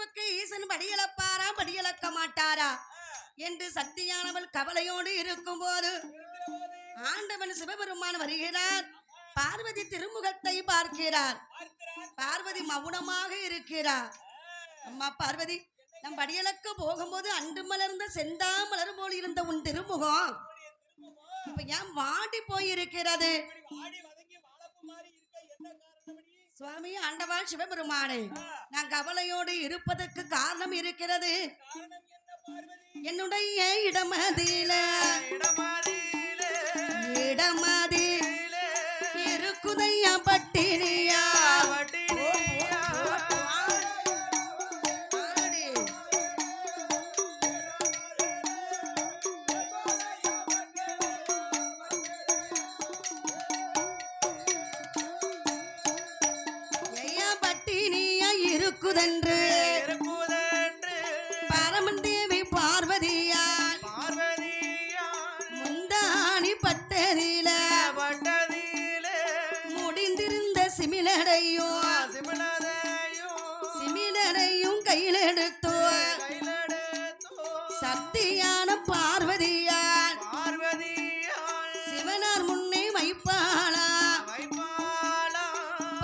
எறும்புக்கு ஈசன் படியளப்பாரா படியளக்க மாட்டாரா என்று சக்தியானவள் கவலையோடு இருக்கும் போது ஆண்டவன் சிவபெருமான் வருகிறார். பார்வதி திருமுகத்தை பார்க்கிறார். பார்வதி மௌனமாக இருக்கிறார். அம்மா பார்வதி, நம் படியளக்க போகும்போது அன்று மலர்ந்த செந்தாமலர் போல் இருந்த உன் திருமுகம் இப்ப ஏன் வாடி போயிருக்கிறது? சுவாமி ஆண்டவா சிவபெருமானே, நான் கவலையோடு இருப்பதற்கு காரணம் இருக்கிறது. என்னுடைய இடமதியில இருக்குதையா பட்டினியா இருக்குதென்று பரமன் தேவி பார்வதியான் முந்தாணி பட்டதில முடிந்திருந்த சிமிலரையும் கையில் எடுத்தோ சக்தியான பார்வதியான் சிவனார் முன்னே வைப்பாளா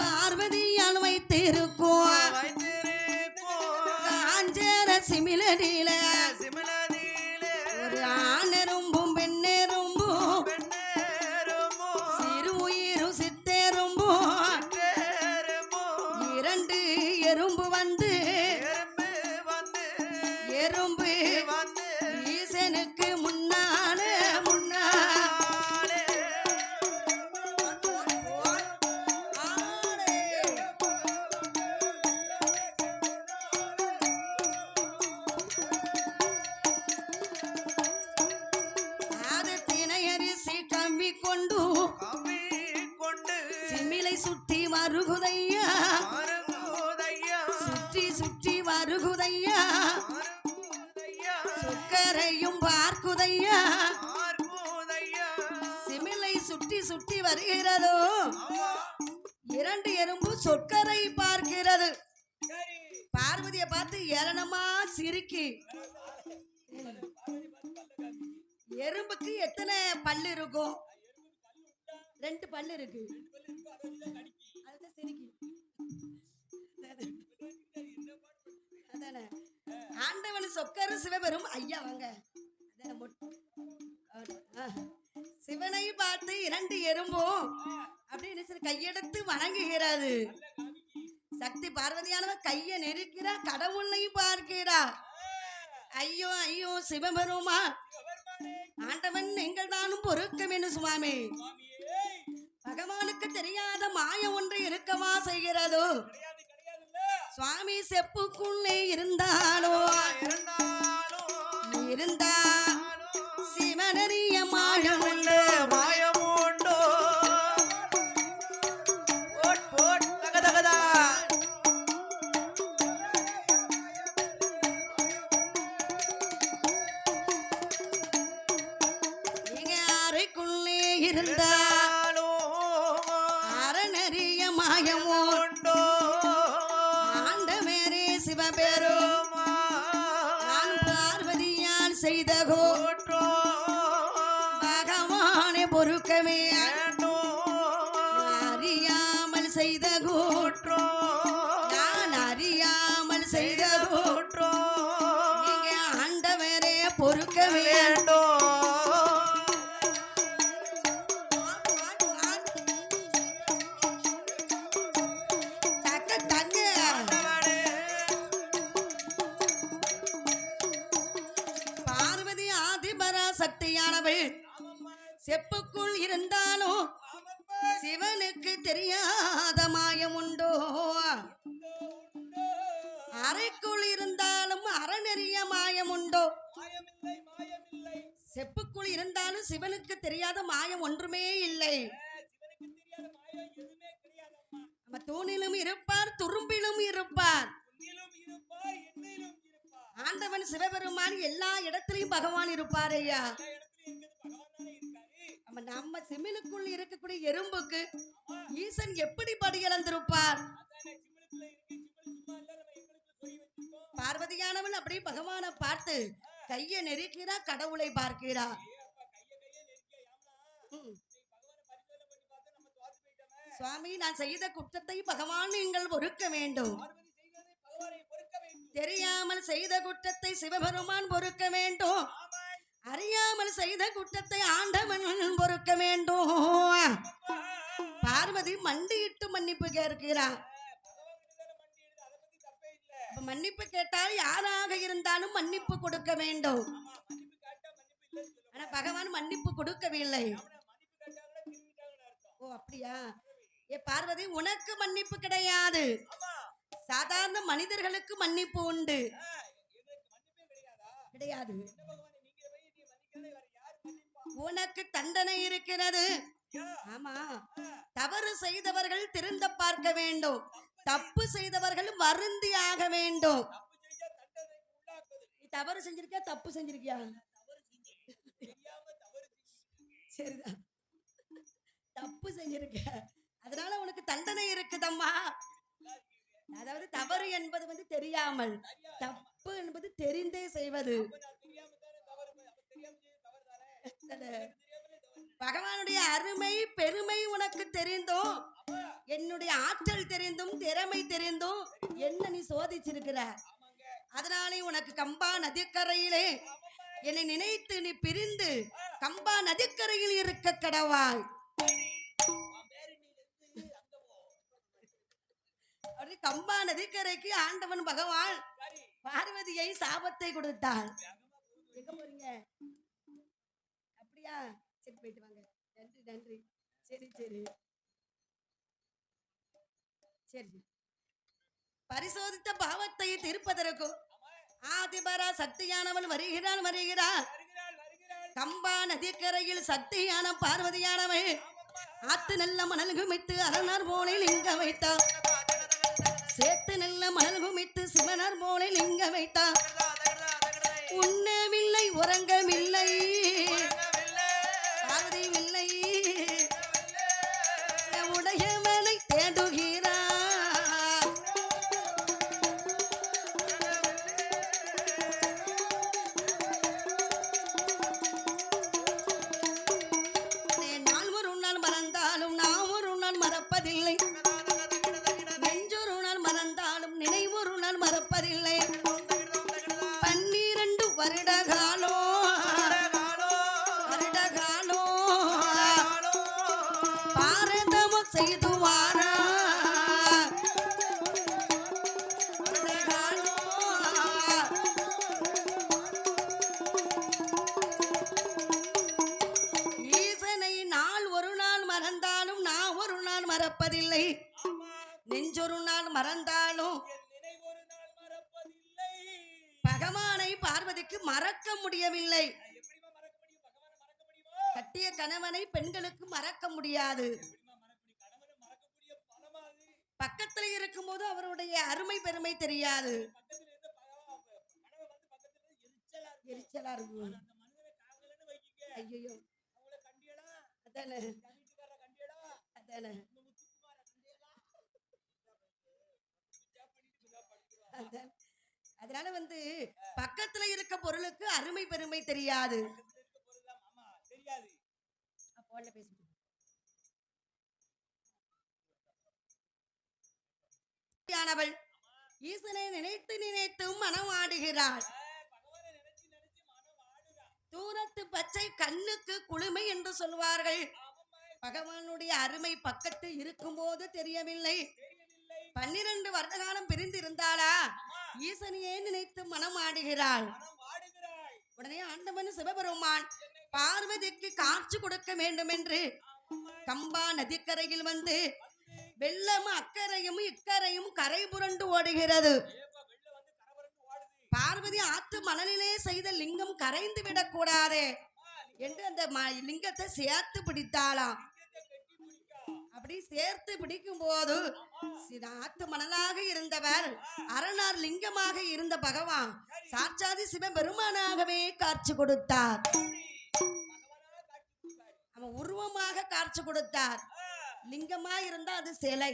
பார்வதியான் வைத்திருக்கும் சிமிலடியில ஒரு ஆணெரும்பும் பெண்ணெரும்பும் சிறு உயிரும் சித்தெரும்பும் இரண்டு எறும்பு வந்து எறும்பு ஈசனுக்கு முன்னாலே சுற்றி வருகுதையா சுற்றி வருகுதையா சுக்கரையும் பார்க்குதையா சிமிலை சுற்றி வருகிறதோ இரண்டு எறும்பு சொக்கரை பார்க்கிறது. பார்வதியை பார்த்து ஏளனமா சிரிக்கி. எறும்புக்கு எத்தனை பல்லு இருக்கும்? 2 பல்லு இருக்கு. ஆண்டவன் சொக்கரு சிவபெரும் ஐயா வாங்க. சிவனை பார்த்து 2 எறும்பும் அப்படின்னு கையெடுத்து வணங்குகிறது. சக்தி பார்வதியானவ கையை நெருக்கிறா, கடவுளையும் பார்க்கிறா. ஐயோ ஐயோ சிவபெருமா, ஆண்டவன் எங்கள் தானும் பொறுக்க வேண்டும் சுவாமி. பகவானுக்கு தெரியாத மாயம் ஒன்று இருக்கவா செய்கிறதோ? சுவாமி செப்புக்குள்ளே இருந்தாலோ இருந்தா சிவனறிய மாயம் உண்டு. நீங்க அறைக்குள்ளே இருந்தா அறநறிய மாயமோ ஆண்டவரே சிவபெரும் நான் பார்வதியால் செய்த பகவானே பொறுக்கவே அறியாமல் செய்த கூற்றோ நான் அறியாமல் செய்த கூற்றோ நீங்க ஆண்டவரே பொறுக்க வேண்டும். சக்தியானவள் செப்புக்குள் இருந்தாலும் சிவனுக்கு தெரியாத மாயம் உண்டோ? அறைக்குள் இருந்தாலும் அறநெறிய மாயம் உண்டோ? செப்புக்குள் இருந்தாலும் சிவனுக்கு தெரியாத மாயம் ஒன்றுமே இல்லை. நம்ம தூணிலும் இருப்பார், துரும்பிலும் இருப்பார். ஆண்டவன் சிவபெருமான் எல்லா இடத்திலையும் பகவான் இருப்பார் ஐயா. நம்ம சிமிலுக்குள் இருக்கக்கூடிய எறும்புக்கு ஈசன் எப்படி படியளந்திருப்பார்? பார்வதியானவன் அப்படி பகவானை பார்த்து கையை நெருக்கிறா, கடவுளை பார்க்கிறா. சுவாமி, நான் செய்த குற்றத்தை பகவான் நீங்கள் பொறுக்க வேண்டும். தெரியாமல் செய்த குற்றத்தை சிவபெருமான் பொறுக்க வேண்டும். அறியாமல் செய்த குற்றத்தை ஆண்டவன் பொறுக்க வேண்டும். பார்வதி மண்டியிட்டு மன்னிப்பு கேட்கிறார். மன்னிப்பு கேட்டால் யாராக இருந்தாலும் மன்னிப்பு கொடுக்க வேண்டும். ஆனா பகவான் மன்னிப்பு கொடுக்கவில்லை. ஓ அப்படியா? ஏ பார்வதி, உனக்கு மன்னிப்பு கிடையாது. சாதாரண மனிதர்களுக்கு மன்னிப்பு உண்டு. கிடையாது. உனக்கு தண்டனை இருக்கிறது. ஆமா, தவறு செய்தவர்கள் திருந்த பார்க்க வேண்டும். தப்பு செய்தவர்கள் வருந்தி ஆக வேண்டும். தவறு செஞ்சிருக்கியா? தப்பு செஞ்சிருக்கியா? சரிதான், தப்பு செஞ்சிருக்க. அதனால உனக்கு தண்டனை இருக்குதம்மா. அதாவது தவறு என்பது தெரியாமல், தப்பு என்பது தெரிந்தே செய்வது. பகவானுடைய அருமை பெருமை உனக்கு தெரிந்தும், என்னுடைய ஆற்றல் தெரிந்தும், திறமை தெரிந்தும் என்ன நீ சோதிச்சிருக்கிற. அதனாலே உனக்கு கம்பா நதிக்கரையிலே என்னை நினைத்து நீ பிரிந்து கம்பா நதிக்கரையில் இருக்க கடவாய். கம்பா நதிக்கரைக்கு ஆண்டவன் பகவான் பார்வதியை சாபத்தை கொடுத்தாள். எங்க போறீங்க? அப்படியா? சரி, போயிட்டு வாங்க. நன்றி நன்றி. சரி சரி சரி. பரிசோதித்த பாவத்தை தீர்ப்பதற்கும் ஆதிபரா சக்தியானவன் வருகிறாள். கம்பா நதிக்கரையில் சக்தியான பார்வதியானவள் ஆத்து நல்ல மணல் குமித்து அரணர் போனில் இங்க வைத்தார். சேத்து நல்ல மணல் குமித்து சிவனர் போனில் இங்க வைத்தார். உண்ணவில்லை, உறங்கவில்லை, பார்வதியில்லை, உடையவனை தேடுகிறார். நான் ஒரு நாள் மறந்தாலும் நான் ஒரு நாள் மறப்பதில்லை. நெஞ்சொரு நாள் மறந்தாலும் நினைவொரு நாள் மறப்பதில்லை. 12 வருட காலோ பாரதமும் செய்து வாரா. ஈசனை நாள் ஒரு நாள் மறந்தாலும் நான் ஒரு நாள் மறப்பதில்லை. நெஞ்சொரு நாள் மறந்தாலும் பகவானை பார்வதிக்கு மறக்க முடியவில்லை. கட்டிய கணவனை பெண்களுக்கு மறக்க முடியாது. பக்கத்துல இருக்கும்போது அவருடைய அருமை பெருமை தெரியாது. எரிச்சலா இருக்கும். ஐயோ, அதானே அதானே. அதனால பக்கத்துல இருக்க பொருளுக்கு அருமை பெருமை தெரியாது. ஈசனை நினைத்து நினைத்து மனம் ஆடுகிறாள். தூரத்து பச்சை கண்ணுக்கு குளுமை என்று சொல்வார்கள். பகவானுடைய அருமை பக்கத்து இருக்கும் போது தெரியவில்லை. 12 வருட காலம் பிரிந்திருந்தாளா? ஈசனையே நினைத்து மனம் ஆடுகிறாள். உடனே ஆண்டவன் சிவபெருமான் பார்வதிக்கு காட்சி கொடுக்க வேண்டும் என்று கம்பா நதிக்கரையில் வெள்ளம் அக்கரையும் இக்கரையும் கரை புரண்டு ஓடுகிறது. பார்வதி ஆத்து மணலிலே செய்த லிங்கம் கரைந்து விடக்கூடாது என்று அந்த லிங்கத்தை சேர்த்து பிடித்தாளாம். அப்படி சேர்த்து பிடிக்கும் போது ஆத்து மணலாக இருந்தவர் அரணார் லிங்கமாக இருந்த பகவான் சாட்சாதி சிவபெருமானாகவே காட்சி கொடுத்தார். அவன் உருவமாக காட்சி கொடுத்தார். லிங்கமா இருந்தா அது சிலை.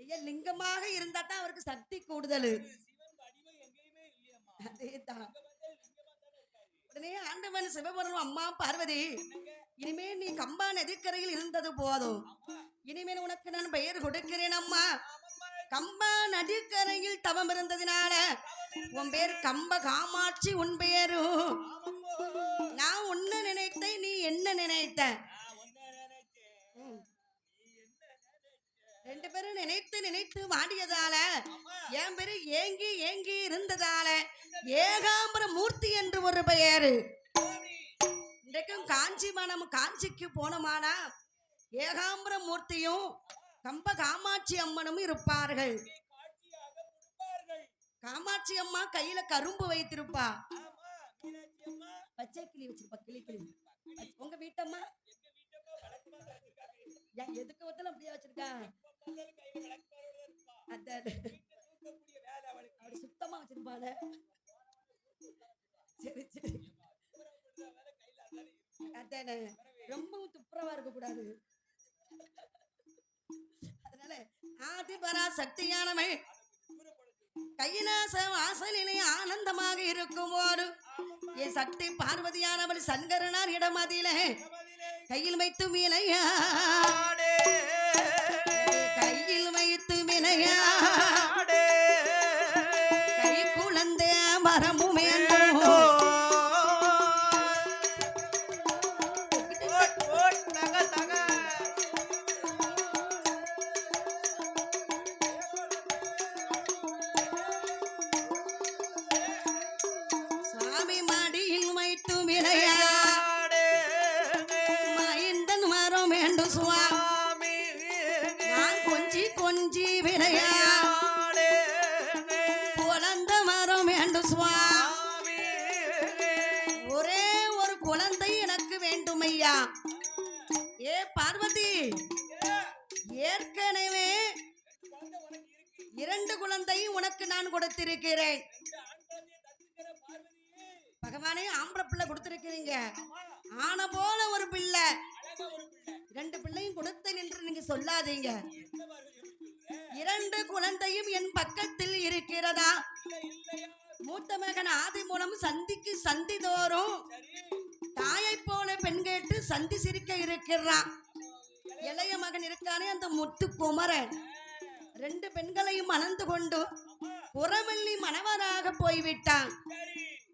ஐயா லிங்கமாக இருந்தா தான் அவருக்கு சக்தி கூடுதல். அதேதான். உடனே ஆண்டவன் சிவபெருமான், அம்மா பார்வதி, இனிமே நீ கம்பா நதிக்கரையில் இருந்தது போதும், இனிமேல் உனக்கு நான் பெயர் கொடுக்கிறேன் அம்மா. கம்பா நதிக்கரையில் தவம் இருந்ததினால உன் பேர் கம்ப காமாட்சி. உன் பேரும் நான் உன்ன நினைத்தேன், நீ என்ன நினைத்த? ரெண்டு பேரும் நினைத்து நினைத்து வாடியதால என் பேரு ஏங்கி ஏங்கி இருந்ததால ஏகாம்பர மூர்த்தி என்று ஒரு பெயரு. இன்றைக்கும் காஞ்சிக்கு போனோமானா ஏகாம்பர மூர்த்தியும் கம்ப காமாட்சி அம்மனும் இருப்பார்கள். காமாட்சி அம்மா கையில கரும்பு வைத்திருப்பா, பச்சை கிளி வச்சிருப்பா, கிளி கிளி. உங்க வீட்டம்மா எதுக்கு ஒருத்தல அப்படியே வச்சிருக்கா? அப்படி சுத்தமா வச்சிருப்பாங்க. சரி சரி, அதானே, ரொம்பவும் துப்புரவா இருக்க கூடாது. அதனால ஆதிபரா சக்தியானவள் கையிலாச வாசலிலே ஆனந்தமாக இருக்கும் போது என் சக்தி பார்வதியானவள் சங்கரனார் இடமதிலே கையில் வைத்து வினையா, கையில் வைத்து வினையா, கை குழந்தை மரமும் சாமி மடியில் வைத்து வினையா, மைந்தன் மரம் வேண்டும் சுவாமி, நான் கொஞ்சி கொஞ்சி வினையா, குழந்தை மரம் வேண்டும் சுவாமி, ஒரே ஒரு குழந்தை எனக்கு வேண்டும் ஐயா. ஏ பார்வதி, ஏற்கனவே 2 குழந்தையும் உனக்கு நான் கொடுத்திருக்கிறேன். பகவானே ஆம்பளை பிள்ளை கொடுத்திருக்கிறீங்க, ஆன போல ஒரு பிள்ளை, 2 பிள்ளையும் கொடுத்தேன் என்று நீங்க சொல்லாதீங்க. 2 குழந்தையும் என் பக்கத்தில் இருக்கிறதா? மூத்த மகன் ஆதி மூலம் சந்திக்கு சந்தி தோறும் தாயை போல பெண் கேட்டு சந்தி சிரிக்க இருக்கிறான். இளைய மகன் இருக்கானே அந்த முத்து குமரன், 2 பெண்களையும் மணந்து கொண்டு புறமல்லி மணவராக போய்விட்டான்.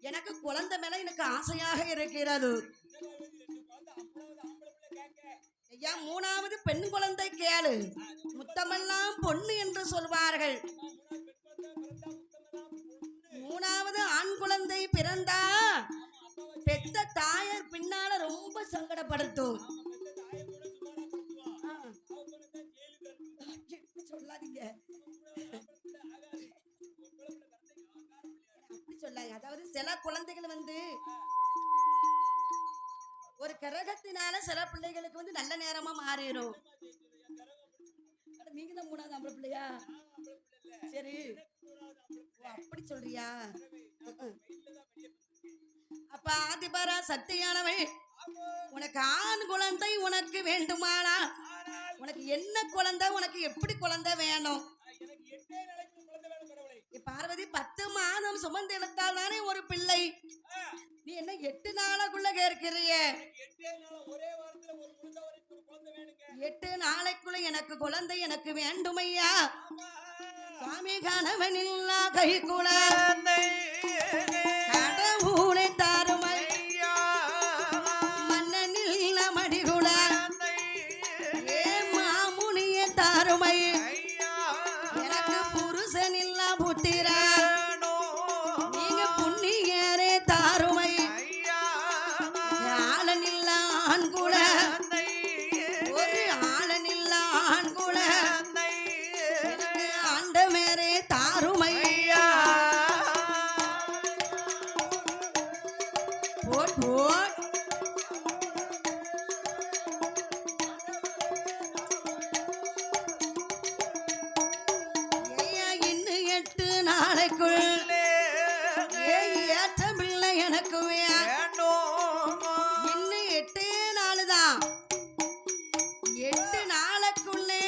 எனக்கு குழந்தை மேல எனக்கு ஆசையாக இருக்கிறது ஐயா. 3வது பெண் குழந்தை கேளு, முத்தமெல்லாம் பொண்ணு என்று சொல்வார்கள். 3வது ஆண் குழந்தை பிறந்தா பெத்த தாயார் பின்னால ரொம்ப சங்கடப்படுத்தும். சொல்லாதீங்க, அப்படி சொல்லாங்க. அதாவது சில குழந்தைகள் ஒரு கிரகத்தினால சில பிள்ளைகளுக்கு நல்ல நேரமா மாறிடும். நீங்க தான் 3வது ஆம்பளை பிள்ளையா? சரி, அப்படி சொல்றியா? அப்ப ஆதிபரா சக்தியானவள், உனக்கு ஆண் குழந்தை உனக்கு வேண்டுமானா உனக்கு என்ன குழந்தை, உனக்கு எப்படி குழந்தை வேணும்? பார்வதி 10 மாதம் சுமந்து எடுத்தால் தானே ஒரு பிள்ளை. நீ என்ன 8 நாளைக்குள்ள கேட்கிறிய? 8 நாளைக்குள்ள எனக்கு குழந்தை எனக்கு வேண்டுமையா? சுவாமி கணவனில்லா கை குழந்தை கடவுளை தாருமை, மன்னனில்ல மடிகுள ஏ மாமுனிய தாருமை, எனக்கு புருஷனில்ல புத்திர நீங்க புண்ணியரே தாருமை, ஆளனில்ல ஆண்குள ஒரு ஆளனில்ல ஆண்குள எனக்கு ஆண்டவரே தாருமை. போட் போட் இன்னும் 8 நாளைக்குள் ஏற்ற பிள்ளை எனக்கு வேணும். இன்னும் 8 நாள் தான். 8 நாளைக்குள்ளே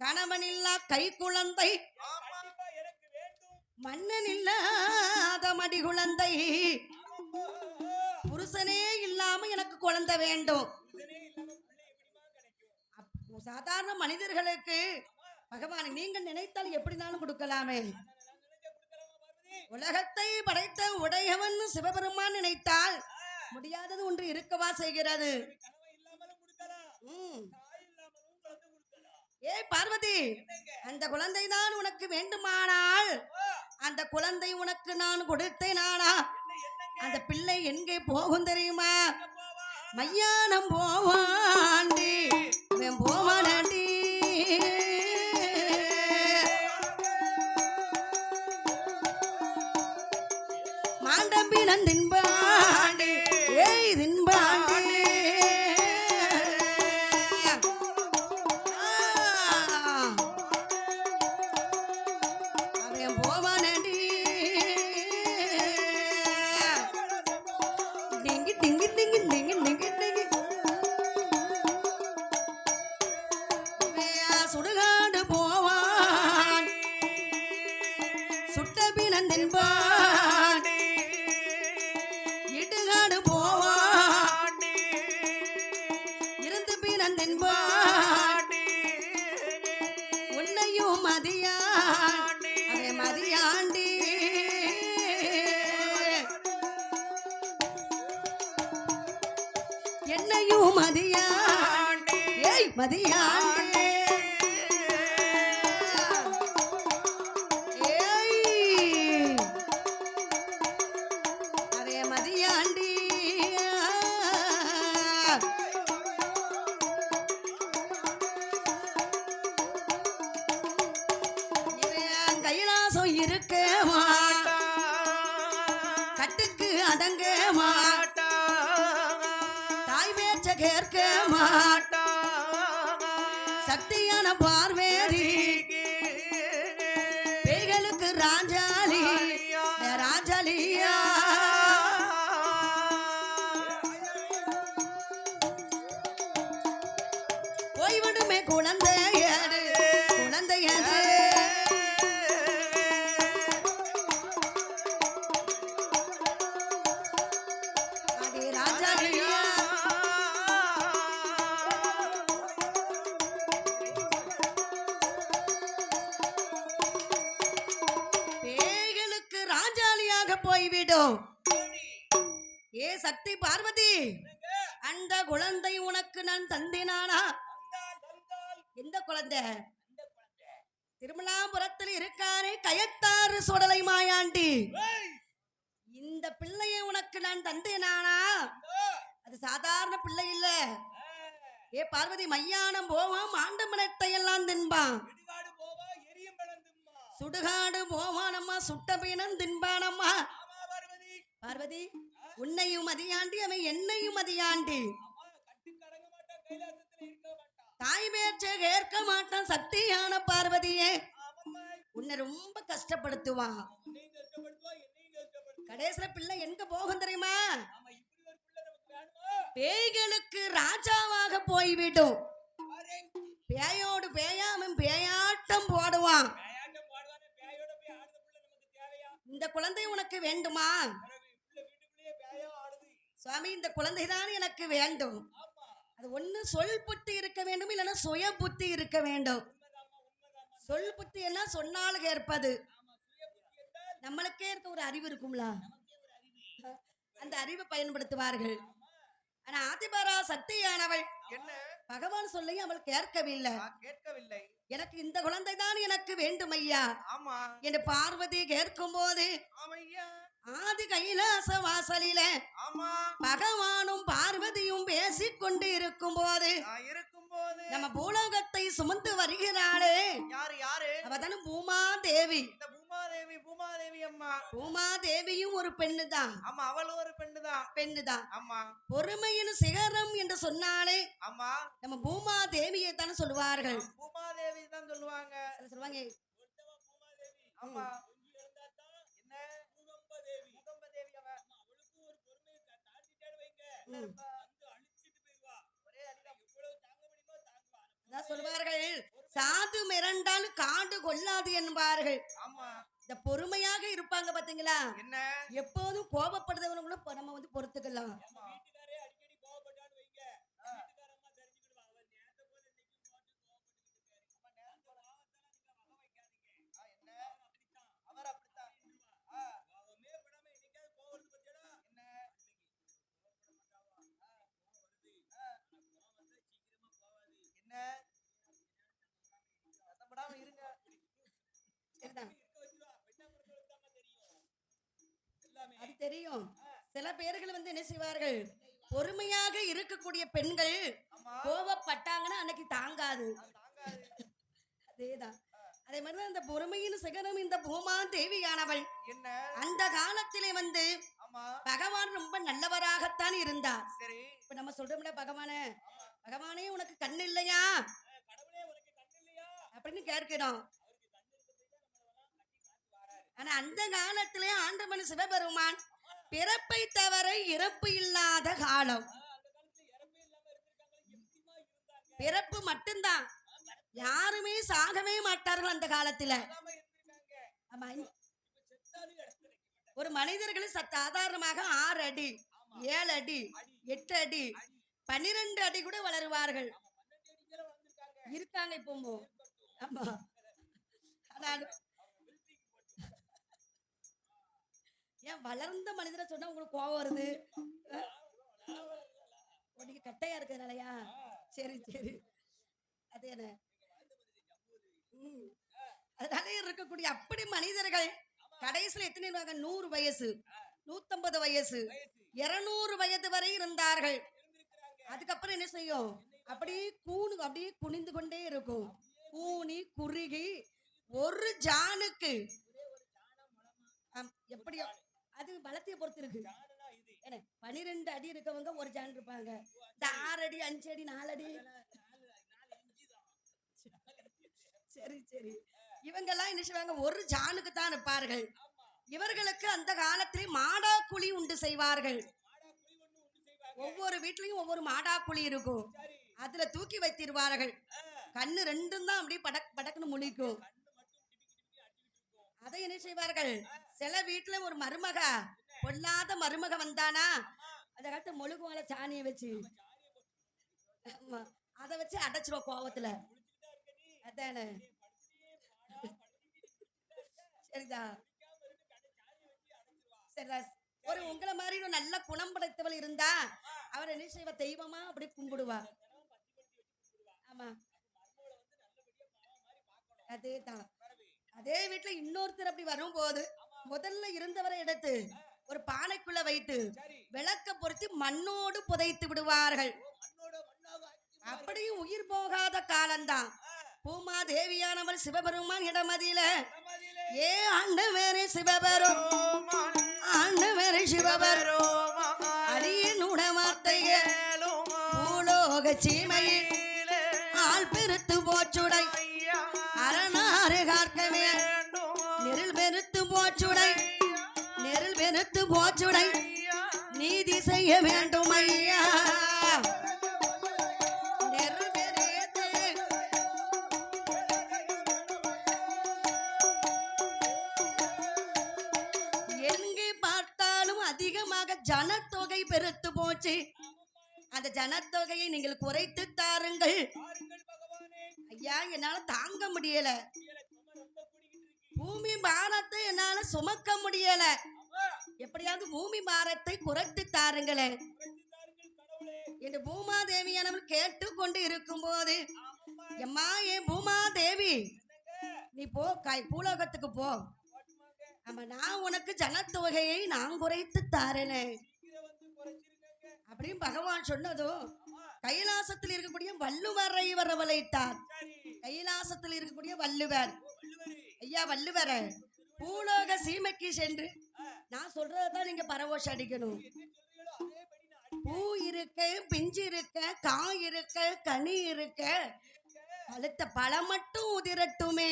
கணவன் கணவன் இல்லா கை குழந்தை மன்னன் இல்லாத மடி குழந்தை புருஷனே இல்லாம எனக்கு குழந்தை வேண்டும். சாதாரண மனிதர்களுக்கு பகவான் நீங்கள் நினைத்தால் எப்படினாலும் கொடுக்கலாமே. உலகத்தை படைத்த உடையவன் சிவபெருமான் நினைத்தால் முடியாதது ஒன்று இருக்கவா செய்கிறது. ஏ பார்வதி, அந்த குழந்தை தான் உனக்கு வேண்டுமானால் அந்த குழந்தை உனக்கு நான் கொடுத்தேனானா அந்த பிள்ளை எங்கே போகும் தெரியுமா? மையானம் போவாண்டி போவானடி மாண்டம்பி நந்தின்பாண்டி ஏய் தின்பாண்டி அவன் போவானடி டிங்கி டிங்கி டிங்கி டிங்கி டிங்கி டிங்கி சுடுகாடு போவான் சுட்டபி நந்தின்பான் இடுகாடு போவான் இருந்து பிறந்தின்பான் உன்னையும் மதியான் அவன் மதியாண்டி என்னையும் மதியான் ஏய் மதியாண்டி கைலாசம் இருக்க மாட்டா கட்டுக்கு அடங்க மாட்டா தாய் பேச்ச கேட்க மாட்டா சக்தியான பார்வேரி பேய்களுக்கு ராஜாலி ராஜாலியா போய்விடுமே குழந்தையடு குழந்தையடு பேய்களுக்கு ராஜாலியாக போய்விடும். ஏ சக்தி பார்வதி, அந்த குழந்தை உனக்கு நான் தந்தினானா? எந்த குழந்தை? திருமலாபுரத்தில் இருக்காரே கயத்தாறு சுடலை மாயாண்டி, இந்த பிள்ளையை உனக்கு நான் தந்தேனானா? அது சாதாரண பிள்ளை இல்ல. ஏ பார்வதி, மையானம் போவான் மாண்டமனத்தை எல்லாம் தின்பான், சுடுகாடு போவானம்மா சுட்டபீனம் தின்பானம்மா. பார்வதி, உன்னையும் மதியாண்டி அவன் என்னையும் மதியாண்டி, தாய் பேச்ச கேட்க மாட்டான் சக்தியான பார்வதியே. உன்னை ரொம்ப கஷ்டப்படுத்துவான். கடைசில பிள்ளை எங்க போகும் தெரியுமா? பேய்களுக்கு ராஜாவாக போய்விடும். பேயோடு பேயாமன் பேயாட்டம் போடுவான். இந்த குழந்தை உனக்கு வேண்டுமா? சுவாமி, இந்த குழந்தைதான் எனக்கு வேண்டும். அது ஒண்ணு சொல் புத்தி இருக்க வேண்டும், இல்லைன்னா சுய புத்தி இருக்க வேண்டும். சொல் புத்தி என்ன சொன்னால் கேட்பது. நம்மளுக்கே இருக்க ஒரு அறிவு இருக்கும்ல, அந்த அறிவை பயன்படுத்துவார்கள். ஆனா ஆதிபரா சக்தியானவள் என்ன பகவான் சொல்லையும் அவள் கேட்கவில்லை. எனக்கு இந்த குழந்தை தான் எனக்கு வேண்டும் ஐயா என்று பார்வதி கேட்கும் போது, ஆதி கைலாச வாசலில பகவானும் பார்வதியும் பேசிக்கொண்டு இருக்கும் போது நம்ம பூலோகத்தை சுமந்து வருகிறாளே, அவதான பூமாதேவி. பூமாதேவியும் ஒரு பெண்ணுதான். அவளும் ஒரு பெண்ணுதான். பொறுமையின் சிகரம் என்று சொன்னாலே நம்ம பூமாதேவியை தானே சொல்லுவார்கள். பூமாதேவி தான் சொல்லுவாங்க. சொல்வார்கள் சாது மிரண்டால் காடு கொள்ளாது என்பார்கள். ஆமா இந்த பொறுமையாக இருப்பாங்க பாத்தீங்களா, என்ன எப்போதும் கோபப்படுறவனுங்களும் நம்ம வந்து பொறுத்துக்கலாம். வீட்டுக்காரே அடிக்கடி கோவப்பட்டான்னு வைங்க வீட்டுக்காரம்மா தெரிஞ்சுக்கிடுவா அவர் நேத்த போல இன்னைக்கு போட்டு கோவப்பட்டு என்ன அவர் அப்படித்தான் கோவமே விடாம என்னைக்காவது கோவம் பத்தியடா என்ன என்ன சத்தப்படாம இருங்க சரிதான், அது தெரியும். சில பேர்கள் வந்து என்ன செய்வார்கள், பொறுமையாக இருக்கக்கூடிய பெண்கள் கோவப்பட்டாங்கன்னா அன்னைக்கு தாங்காது. அதேதான். அதே மாதிரிதான் இந்த பொறுமையின் சிகரம் இந்த பூமா தேவியானவள். என்ன அந்த காலத்திலே வந்து பகவான் ரொம்ப நல்லவராகத்தான் இருந்தார். சரி இப்ப நம்ம சொல்றோம்ல, பகவானே உனக்கு கண் இல்லையா அப்படின்னு கேட்கிறோம். ஆனா அந்த காலத்திலே ஆண்டவன் சிவபெருமான் பிறப்பை தவிர இறப்பு இல்லாத காலம். பிறப்பு மட்டும்தான், யாருமே சாகவே மாட்டார்கள் அந்த காலத்துல. ஆமா, ஒரு மனிதர்கள் சாதாரணமாக 6 அடி 7 அடி 8 அடி 12 அடி கூட வளருவார்கள் இருக்காங்க இப்போ. ஆமா, ஏன் வளர்ந்த மனிதரை சொன்னா உங்களுக்கு கோவம் வருது? நீங்க கட்டையா இருக்கிறதுனாலயா? சரி சரி, அது என்ன, அதனால இருக்கக்கூடிய அப்படி மனிதர்கள் கடைசியில் எத்தனை 100 வயசு 150 வயசு 200 வயது வரை இருந்தார்கள். அதுக்கப்புறம் என்ன செய்யும், அப்படியே குனிந்து கொண்டே இருக்கும். கூனி குறுகி ஒரு ஜானுக்கு எப்படியோ அது பலத்தைய பொறுத்து இருக்கு. 12 அடி இருக்கவங்க ஒரு ஜான் இருப்பாங்க. இந்த 6 அடி 5 அடி 4 அடி சரி சரி, இவங்கெல்லாம் என்ன செய்வாங்க, ஒரு ஜானுக்கு தான் இருப்பார்கள். இவர்களுக்கு அந்த காலத்திலே மாடாக்குழி உண்டு செய்வார்கள். ஒவ்வொரு வீட்லயும் ஒவ்வொரு மாடாக்குழி இருக்கும். அதுல தூக்கி வைத்திருவார்கள். கண்ணு 2ம் தான் அப்படியே படக் படக்குன்னு முழிக்கும். அதை என்ன செய்வார்கள், சில வீட்டுல ஒரு மருமக பொல்லாத மருமக வந்தானா அந்த காலத்து மொழுகுவால சாணியை வச்சு அதை வச்சு அடைச்சிருவோம் கோவத்துல. அதானே, சரிதா சரிதா. ஒரு உங்களை மாதிரி ஒரு நல்ல குணம் படைத்தவள் இருந்தா அவர் என்ன செய்வா, தெய்வமா அப்படி கும்பிடுவா. ஆமா, அதேதான். அதே வீட்டுல இன்னொருத்தர் அப்படி வரும்போது முதல்ல இருந்தவரை எடுத்து ஒரு பானைக்குள்ள வைத்து விளக்க பொருத்தி மண்ணோடு புதைத்து விடுவார்கள். அப்படியும் உயிர் போகாத காலம்தான். பூமா தேவியானவள் சிவபெருமான் இடமதியில ஏ ஆண்டவரே சிவபெரும் ஆண்டவரே சிவபெரும் அரியனுட வார்த்தையே பூலோக சீமையில் ஆள் பெருத்து போச்சுடை அரணாறு காக்கவே நெருள் பெருத்து போச்சுடை நெருள் பெருத்து போச்சுடை நீதி செய்ய வேண்டும் ஐயா. எங்கே பார்த்தாலும் அதிகமாக ஜனத்தொகை பெருத்து போச்சு. அந்த ஜனத்தொகையை நீங்கள் குறைத்து தாருங்கள் ஐயா, என்னால தாங்க முடியல. பூமி பாரத்தை என்னால சுமக்க முடியல. எப்படியாவது பூமி பாரத்தை குறைத்து தாருங்களேன் என்று பூமாதேவியானவள் கேட்டு கொண்டு இருக்கும் போது, எம்மா என் பூமாதேவி நீ போ, பூலோகத்துக்கு போ. ஆமா, நான் உனக்கு ஜனத்தொகையை நான் குறைத்து தாரேனே அப்படின்னு பகவான் சொன்னதும் கைலாசத்தில் இருக்கக்கூடிய வள்ளுவரை வரவழைத்தார். கைலாசத்தில் இருக்கக்கூடிய வள்ளுவர், ஐயா வள்ளுவர பூலோக சீமைக்கு சென்று நான் சொல்றதான் நீங்க பரவோஷம் அடிக்கணும். பூ இருக்க, பிஞ்சு இருக்க, காய் இருக்க, கனி இருக்க, பழுத்த பழம் மட்டும் உதிரட்டுமே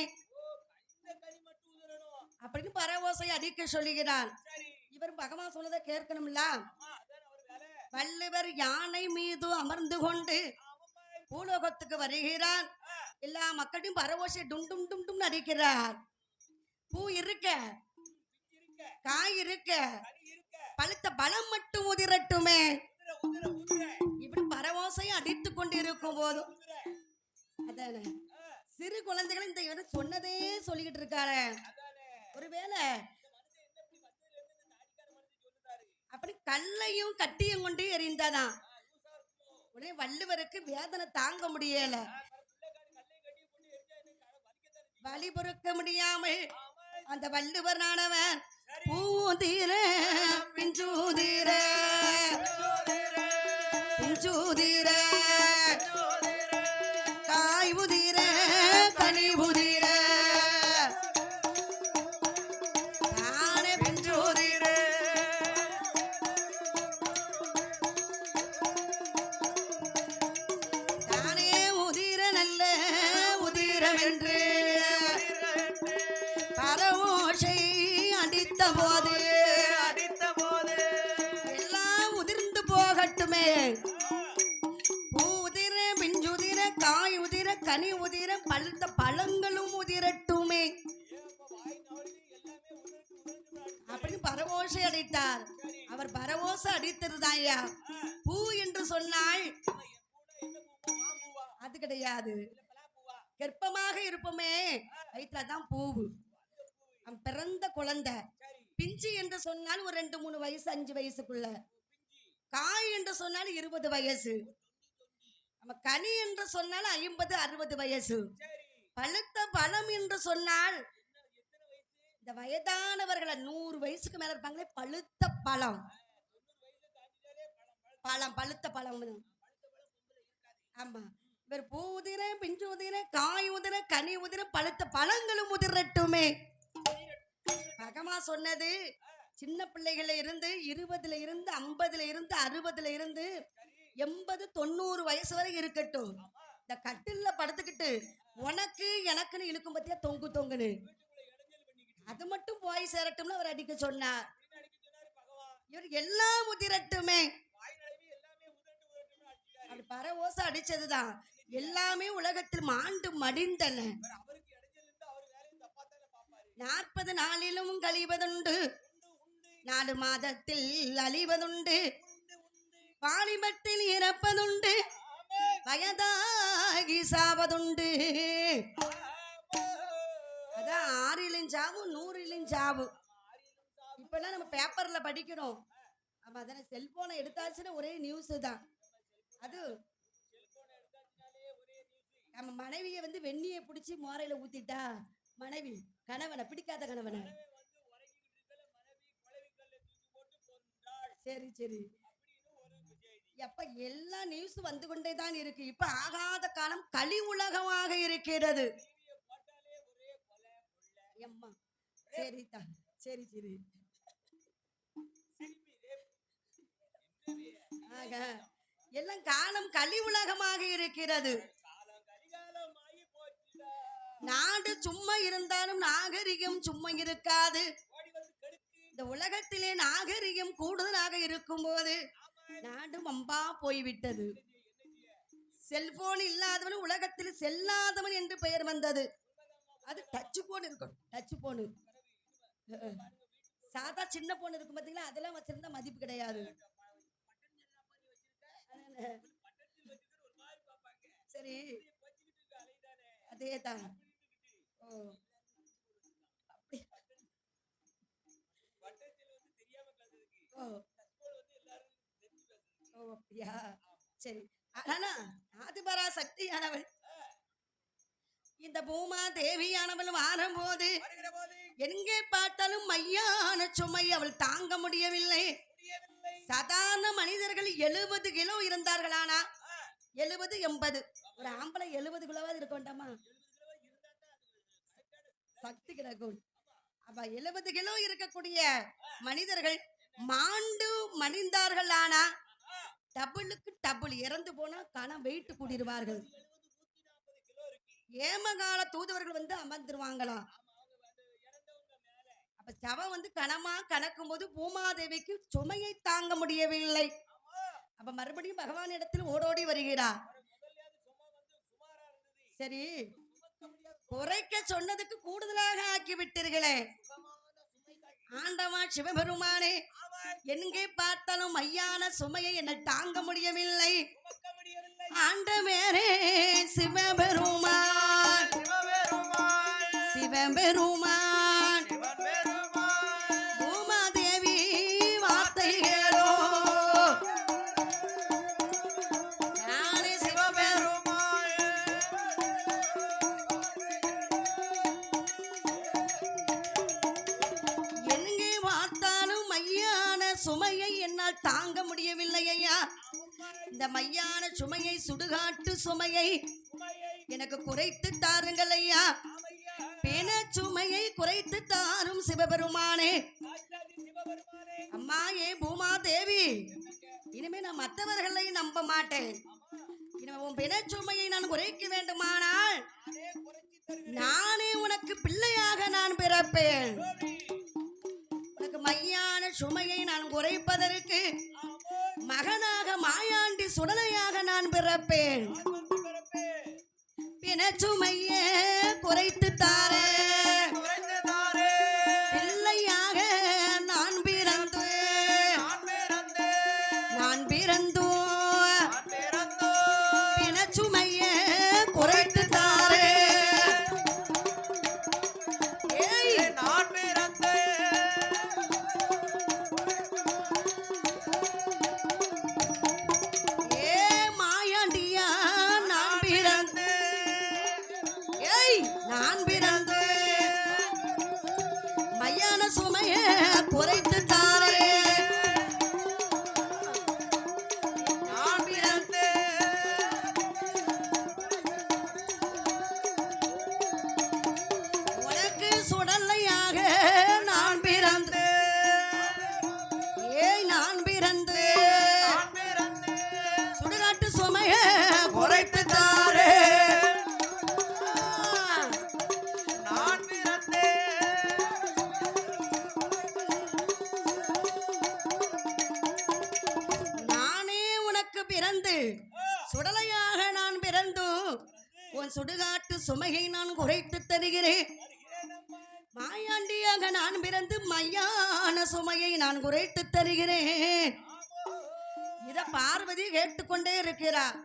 அப்படின்னு பரவோசை அடிக்க சொல்லுகிறார். இவர் பகவான் சொன்னதை கேட்கணும்ல. வள்ளுவர் யானை மீது அமர்ந்து கொண்டு பூலோகத்துக்கு வருகிறார். எல்லா மக்களையும் பரவோசை டும் டும் டும் டும் அடிக்கிறார். பூ இருக்க, இருக்க காய் இருக்க, கனி இருக்க பழுத்த பழம் மட்டும் உதிரட்டுமே. உதிர உதிர உதிர இப்படி பரவோசை அடித்து கொண்டு இருக்கும் போதும் உதிர அதானே சிறு குழந்தைகள் இந்த இவரு சொன்னதே சொல்லிக்கிட்டு இருக்காரு. அதானே ஒருவேளை இந்த மனுஷன் என்ன இப்படி வந்ததுல இருந்து இந்த தாடிக்கார மனுஷன் சொல்லுதாரு அப்படி கல்லையும் கட்டியும் கொண்டு எறிந்தாதான். லூசா இருக்குமோ உடனே வள்ளுவருக்கு வேதனை தாங்க முடியல. பிள்ளைக்காரி கல்லை கட்டி கொண்டு எரிஞ்சா என்ன வலிக்கத்தான் செய்யும். வழி பொறுக்க முடியாமல் ஆமா அந்த வள்ளுவர் நானவன் பூதீர பிஞ்சூதீர பிஞ்சூதீர காய் உதிர கனி உதிர தானே பிஞ்சூதீர தானே உதிர நல்ல உதிரமென்று பரவோசை அடித்த போது எல்லாம் உதிர்ந்து போகட்டுமே. பூதிர பிஞ்சுதிர காய் உதிர கனி உதிர பழுத்த பழங்களும் உதிரட்டுமே அப்படின்னு பரவோசை அடித்தார். அவர் பரவோசை அடித்ததுதான் ஐயா. பூ என்று சொன்னால் அது கிடையாது. கர்ப்பமாக இருப்போமே வயிற்றுலதான் பூவு. அவன் பிறந்த குழந்தை. பிஞ்சு என்று சொன்னால் ஒரு 2-3 வயசு 5 வயசுக்குள்ள. காய் என்று சொன்னால் 20 வயசு. நம்ம கனி என்று சொன்னால் 50-60 வயசு. பழுத்த பழம் என்று சொன்னால் இந்த வயதானவர்களை 100 வயசுக்கு மேல இருப்பாங்களே பழுத்த பழம். பழம் பழுத்த பழம். ஆமா இவர் பூ உதிர பிஞ்சு உதிர காய் உதிர கனி உதிர பழுத்த பழங்களும் உதிரட்டுமே. பகமா சொன்னது சின்ன பிள்ளைகள இருந்து 20ல இருந்து 50ல இருந்து 60ல இருந்து 80-90 வயசு வரை இருக்கட்டும். இந்த கட்டில்ல படுத்துக்கிட்டு உனக்கு எனக்குன்னு இழுக்கும் பத்தியா தொங்கு தொங்குன்னு அது மட்டும் போய் சேரட்டும்னு அவர் அடிக்க சொன்னார். இவர் எல்லாம் உதிரட்டுமே. அப்படி பரவோசை அடிச்சதுதான். எல்லாமே உலகத்தில் மாண்டு மடிந்தன. 40 நாளிலும் கழிவதுண்டு, 4 மாதத்தில் அழிவதுண்டு, வாலிபத்தில் இறப்பதுண்டு, வயதாகி சாவதுண்டு. அதான் 6 சாவு 100 சாவு. இப்பெல்லாம் நம்ம பேப்பர்ல படிக்கிறோம். ஆமா அதானே செல்போனை எடுத்தாச்சுன்னா ஒரே நியூஸ் தான். அது நம்ம மனைவியை வந்து வெந்நியை பிடிச்சி மோரையில ஊத்திட்டா மனைவி கணவனை பிடிக்காத கணவனை சரி சரி எப்ப எல்லா நியூஸ் வந்து கொண்டே தான் இருக்கு. இப்ப ஆகாத காலம் களி உலகமாக இருக்கிறது. எம்மா சரிதா சரி சரி ஆக எல்லாம் காலம் களி உலகமாக இருக்கிறது. நாடு சும்மா இருந்தாலும் நாகரிகம் சும்மா இருக்காது. இந்த உலகத்திலே நாகரிகம் கூடுதலாக இருக்கும் போது நாடு வம்பா போய்விட்டது. செல்போன் இல்லாதவன் உலகத்தில் செல்லாதவன் என்று பெயர் வந்தது. அது டச் போன் இருக்கணும். டச் போனு சாதா சின்ன போன் இருக்கும் பார்த்தீங்களா, அதெல்லாம் வச்சிருந்தா மதிப்பு கிடையாது. சரி அதேதான். ஓ அப்படி ஓ ஓ அப்படியா சரி. ஆனா ஆதிபரா சக்தியானவள் இந்த பூமா தேவியானவள் வாரும்போது எங்கே பார்த்தாலும் மையான சுமை அவள் தாங்க முடியவில்லை. சாதாரண மனிதர்கள் 70 கிலோ இருந்தார்களானா 70-80 ஒரு ஆம்பளை 70 கிலோவாது இருக்க வேண்டாமா சக்தி கிடக்கும். அப்ப 70 கிலோ இருக்கக்கூடிய மனிதர்கள் மாண்டு மணிந்தார்கள். ஆனா டபுளுக்கு டபுள் இறந்து போனா கணம் வெயிட் கூடிடுவார்கள். ஏமகால தூதுவர்கள் வந்து அமர்ந்துருவாங்களாம். அப்ப சவம் வந்து கணமா கணக்கும் போது பூமாதேவிக்கு சுமையை தாங்க முடியவில்லை. அப்ப மறுபடியும் பகவான் இடத்தில் ஓடோடி வருகிறார். சரி, குறைக்க சொன்னதுக்கு கூடுதலாக ஆக்கி விட்டீர்களே ஆண்டவா சிவபெருமானே. எங்கே பார்த்தாலும் மையான சுமையை என்ன தாங்க முடியவில்லை. ஆண்டவரே சிவபெருமான், சிவபெருமான், பூமாதேவி வார்த்தைகளோ நானே சிவபெருமான். எங்கே பார்த்தாலும் மையான சுமையை என்னால் தாங்க முடியவில்லை ஐயா. இந்த மையான சுமையை, சுடுகாட்டு சுமையை எனக்கு குறைத்து தாருங்கள் ஐயா. பிண சுமையை குறைத்து தாரும் சிவபெருமானே. அம்மா ஏ பூமாதேவி, இனிமே நான் மற்றவர்களை நம்ப மாட்டேன். இனிமே உன் பிண சுமையை நான் குறைக்க வேண்டுமானால் நானே உனக்கு பிள்ளையாக நான் பிறப்பேன். உனக்கு மையான சுமையை நான் குறைப்பதற்கு மகனாக மாயாண்டி சுடலையாக நான் பிறப்பேன். பிணச்சுமையே குறைத்து தாரே, பிள்ளையாக நான் பிறந்து பிணச்சுமையே குறைத்து தாரே. நான் பிறந்து மையான சுமைய குறைத்து தாரே. நான் பிறந்து உனக்கு சுடலையாக நான் பிறந்து நான் பிறந்து சுடுகாட்டு சுமைய குறைத்து தாரே. பிறந்து சுடலையாக நான் பிறந்து உன் சுடுகாட்டு சுமையை நான் குறைத்து தருகிறேன். மாயாண்டியாக நான் பிறந்து மையான சுமையை நான் குறைத்து தருகிறேன். இத பார்வதி கேட்டுக்கொண்டே இருக்கிறார்.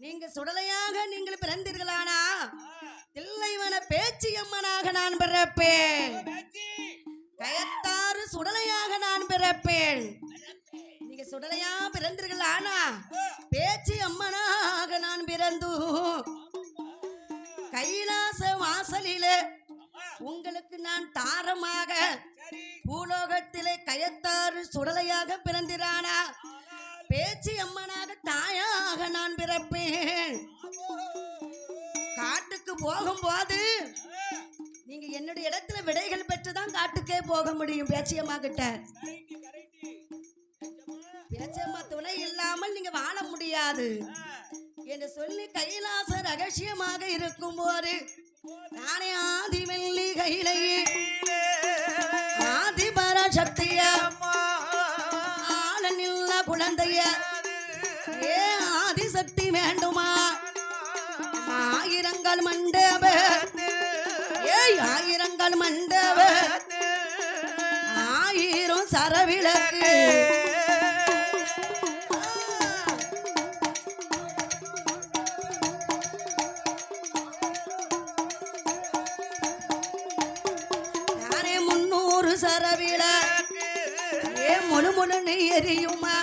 நீங்க சுடலையாக நீங்கள் பிறந்தீர்களானா தில்லைவன பேச்சியம்மனாக நான் பிறப்பேன். கயத்தாறு சுடலையாக நான் பிறப்பேன். நீங்க சுடலையா பிறந்தீர்கள். ஆனா பேச்சு அம்மனாக நான் பிறந்து கைலாச வாசலிலே உங்களுக்கு நான் தாரமாக பூலோகத்திலே கயத்தாறு சுடலையாக பிறந்திரானா பேச்சு அம்மனாக தாயாக நான் பிறப்பேன். காட்டுக்கு போகும்போது நீங்க என்னுடைய இடத்துல விடைகள் பெற்றுதான் காட்டுக்கே போக முடியும். பேச்சியம்மா கிட்ட பேச்சம்மா துணை இல்லாமல் நீங்க வாழ முடியாது என்று சொல்லி கைலாச ரகசியமாக இருக்கும் போது நானே ஆதி வெள்ளி கையிலே ஆதி பராசக்திய ஆளனில்ல குழந்தைய ஏ ஆதிசக்தி வேண்டுமா ஆயிரங்கள் மண்டப ஏய் ஆயிரங்கள் மண்டப ஆயிரம் சரவிளக்கு சரவிளக்கு ஏ முழு முழு எரியுமா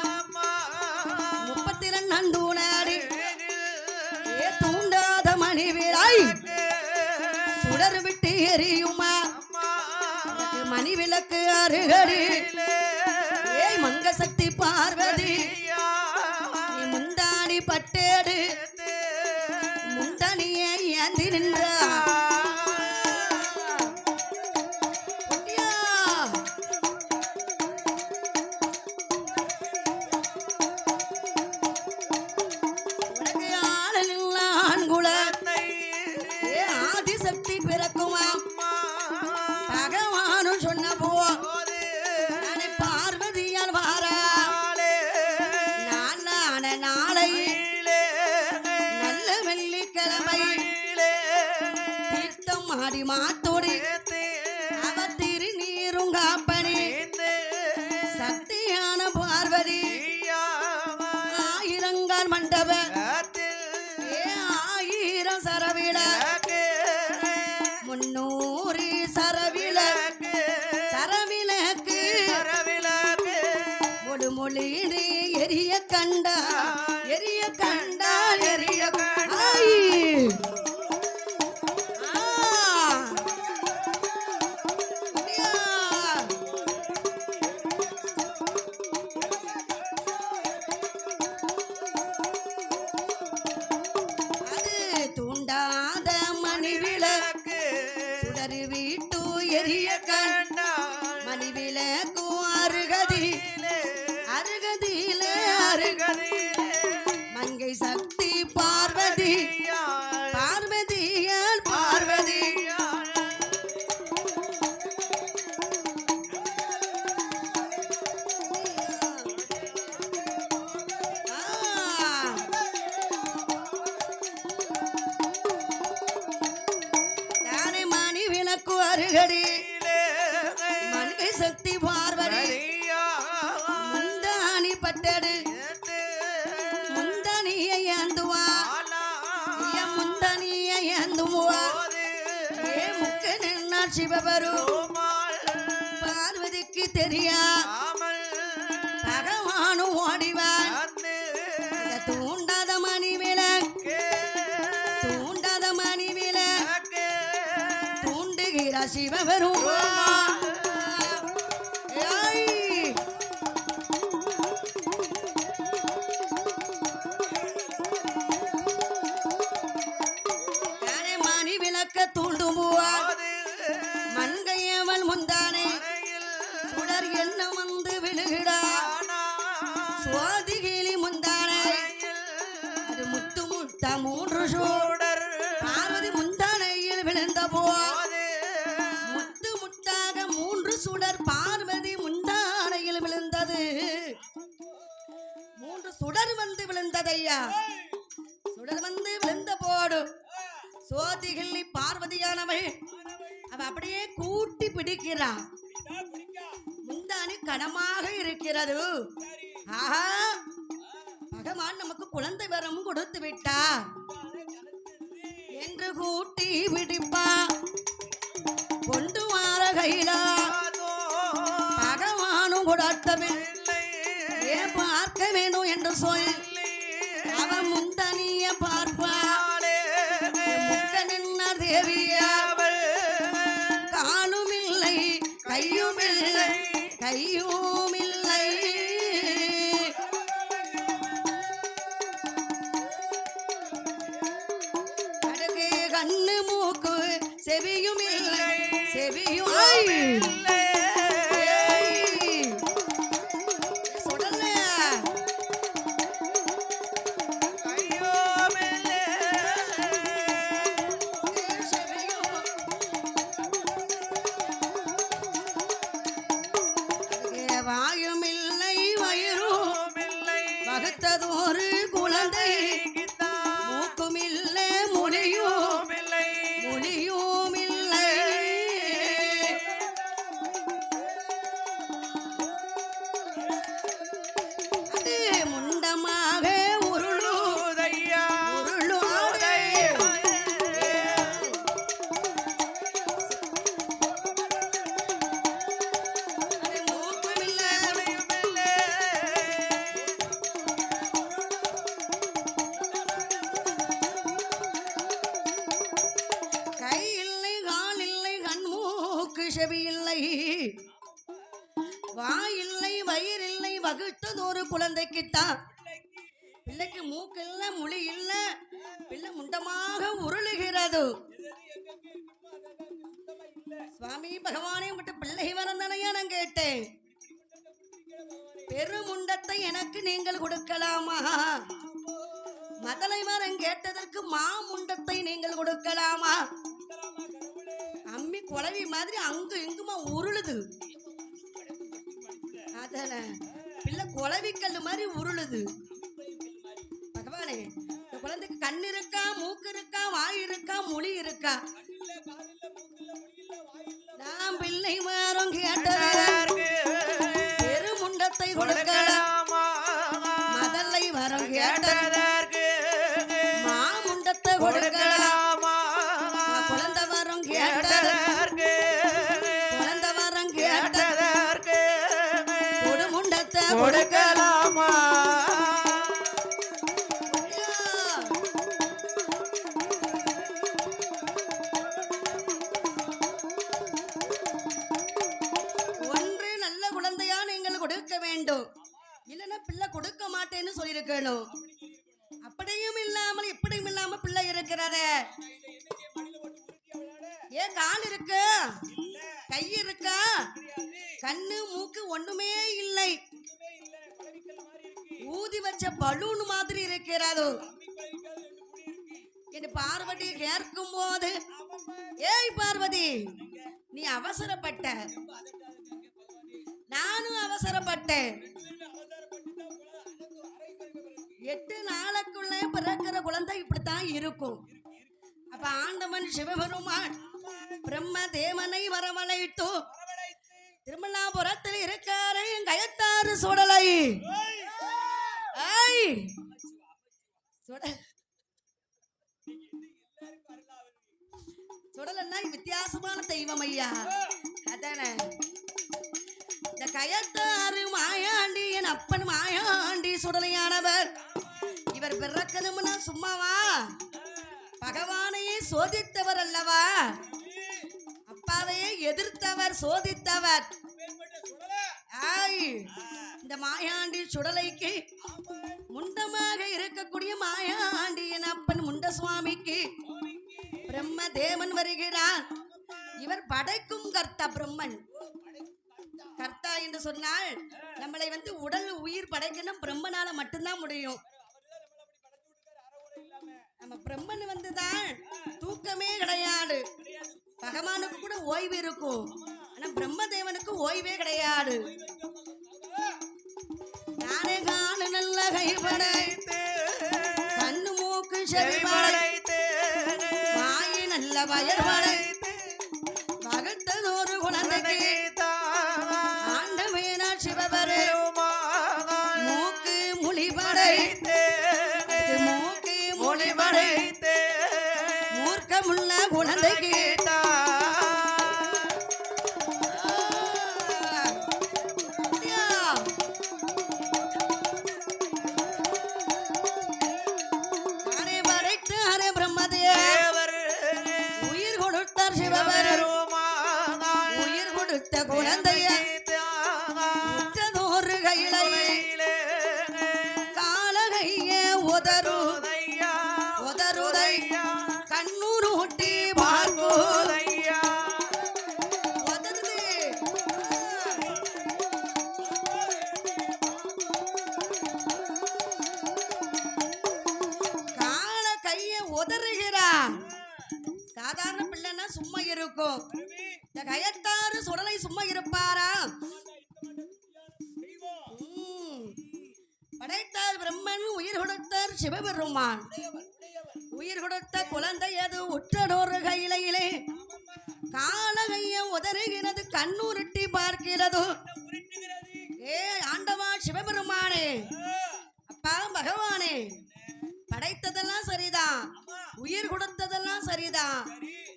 32 தூணாடி ஏ தூண்டாத மணி விழாய் சுடர் விட்டு எரியுமா மணி விளக்கு அருகடி ஏய் மங்க சக்தி பார்வதி முந்தாடி பட்டேடு முந்தானியே ஏந்தி நின்றா ஆதிசக்தி பிறக்குமா பகவானு சொன்ன போ நானே பார்வதியால் வாரா நாளான நாளை நல்ல வெள்ளிக்கிழமை மாடி மாத்தோடி அவ திருநீரும் காப்பனே சக்தியான பார்வதி ஆயிரங்கால் மண்டப ஆயிரம் சரவில 300 சரவிலக்கு மொழி எரிய கண்டா எரிய கண்டால் எரிய அது தூண்டாத மணி விளக்கு சுடரு வீட்டு எரிய கண்டா மணி விளக்கு அருகதியிலே மங்கை சக்தி பார்வதி பார்வதியால் பார்வதி தானே மணி விளக்கு அருகடி மங்கை சக்தி பார்வதி பட்டடு முந்தனியை ஏந்துவா முந்தனியை ஏந்துவா முக்க நின்னா சிவபரு பார்வதிக்கு தெரியா பகவானும் ஓடிவான் தூண்டாத மணி விளக்கு தூண்டுகிற சிவபெரும் மண்கையவன் முந்தானே சுடர் என்ன வந்து விழுகிடா சுவாதிகிளி முந்தானே அது முத்து முட்டா 3 சூடர் பார்வதி முந்தானையில் விழுந்த போது முத்து முட்டாக 3 சுடர் பார்வதி முந்தானையில் விழுந்தது 3 சுடர் வந்து விழுந்ததையா சுடர் வந்து விழுந்த போடு சோதிகிள்ளி பார்வதியானவள் அவ அப்படியே கூட்டி பிடிக்கிறா முந்தானி கனமாக இருக்கிறது ஆஹா பகவான் நமக்கு குழந்தை வரம் கொடுத்து விட்டா என்று கூட்டி பிடிப்பா கொண்டு வார கையிலா பகவானும் கொடுத்தவன் ஏன் பார்க்க வேண்டும் என்று சொல் அவன் முந்தனிய பார்ப்பா தேவியாவள் காலுமில்லை கையுமில்லை அழகே கண்ணு மூக்கு செவியுமில்லை வாயுமில்லை வயிறுமில்லை வகுத்ததொரு குழந்தை மூக்குமில்லை முடியுமில்லை அது முண்டமாக உருளுதையா செவி இல்லை வாயில்லை வயிறில்லை வகுத்ததொரு குழந்தைக்குத்தான் பிள்ளைக்கு மூக்கு இல்ல மொழி இல்ல பிள்ளை முண்டமாக உருளுகிறது சுவாமி பகவானே விட்டு பிள்ளை வரந்தனையா நான் கேட்டேன் பெருமுண்டத்தை எனக்கு நீங்கள் கொடுக்கலாமா மதலை மரம் கேட்டதற்கு மாமுண்டத்தை நீங்கள் கொடுக்கலாமா அம்மி குழவி மாதிரி அங்கு இங்குமா உருளுது அதன பிள்ளை குழவிக்கல் மாதிரி உருளுது பகவானே இந்த குழந்தைக்கு கண் இருக்கா மூக்கு இருக்கா வாய் இருக்கா மொழி இருக்கா பிள்ளை மாறும் கேட்டது பெருமுண்டத்தை கொடுக்கலாம் மதலை வரம் கேட்டது மாமுண்டத்தை கொடுக்கலாம் குழந்தை வரம் கேட்டது குழந்தை வரம் கேட்டது கொடுமுண்டத்தை கொடுக்கலாமா ஒன்று நல்ல குழந்தையா நீங்கள் கொடுக்க வேண்டும் இல்லைன்னா பிள்ளை கொடுக்க மாட்டேன்னு சொல்லியிருக்கணும் அப்படியும் இல்லாமல் இப்படியும் இல்லாம பிள்ளை இருக்கிறது ஏன் கால் இருக்கு கை இருக்கா கண்ணு மூக்கு ஒண்ணுமே இல்லை ஊதி வச்ச பலூன் மாதிரி இருக்கிறது என்று பார்வதி கேட்கும் போது ஏய் பார்வதி நீ அவசரப்பட்ட நானும் அவசரப்பட்டேன் 8 நாளுக்குள்ள பிறக்கிற குழந்தை இப்படித்தான் இருக்கும் அப்ப ஆண்டவன் சிவபெருமான் பிரம்ம தேவனை வரவழைத்து திருமலாபுரத்தில் இருக்காரு கயத்தாறு சுடலை சுடலன்னா வித்தியாசமான தெய்வம் ஐயா அதானே இந்த கயத்தாறு மாயாண்டி என் அப்பன் மாயாண்டி சுடலையானவர் இவர் பிறக்கணும்னா சும்மாவா பகவானையே சோதித்தவர் அல்லவா அப்பாவையே எதிர்த்தவர் சோதித்தவர் இந்த மாயாண்டி சுடலைக்கு முண்டமாக இருக்கக்கூடிய மாயாண்டி என் அப்பன் முண்ட சுவாமிக்கு பிரம்ம தேவன் வருகிறார் இவர் படைக்கும் கர்த்தா பிரம்மன் கர்த்தா என்று சொன்னால் நம்மளை உடல் உயிர் படைக்கணும் பிரம்மனால மட்டும்தான் முடியும் நம்ம பிரம்மன் வந்துதான் தூக்கமே கிடையாது பகவானுக்கு கூட ஓய்வு இருக்கும் ஆனா பிரம்மதேவனுக்கு ஓய்வே கிடையாது நானே காலு நல்ல கைப்படைத்து கண்ணு மூக்கு செவி படைத்து வாயை நல்ல வயர் படைத்து வகுத்ததொரு குழந்தைக்கு ஆண்டவேனா சிவபரே மூக்கு மொழி படைத்து மூக்கு மொழி படைத்து மூர்க்கமுள்ள குழந்தைக்கு குழந்தைய உற்றதொரு கையிலே காலகைய உதருதை கண்ணூர் ஊட்டி பார்ப்போதையா உதருது கால கைய உதறுகிறான் சாதாரண பிள்ளைன்னா சும்மா இருக்கும் இந்த கயத்தாறு சுடலை சும்மா இருப்பாரா படைத்தார் பிரம்மன் உயிர் கொடுத்தார் சிவபெருமான் உயிர் கொடுத்த குழந்தை அது உற்றடோரு கையிலே காலகைய உதறுகிறது கண்ணுருட்டி பார்க்கிறது ஏ ஆண்டவா சிவபெருமானே அப்பா பகவானே படைத்ததெல்லாம் சரிதான் உயிர் கொடுத்ததெல்லாம் சரிதான்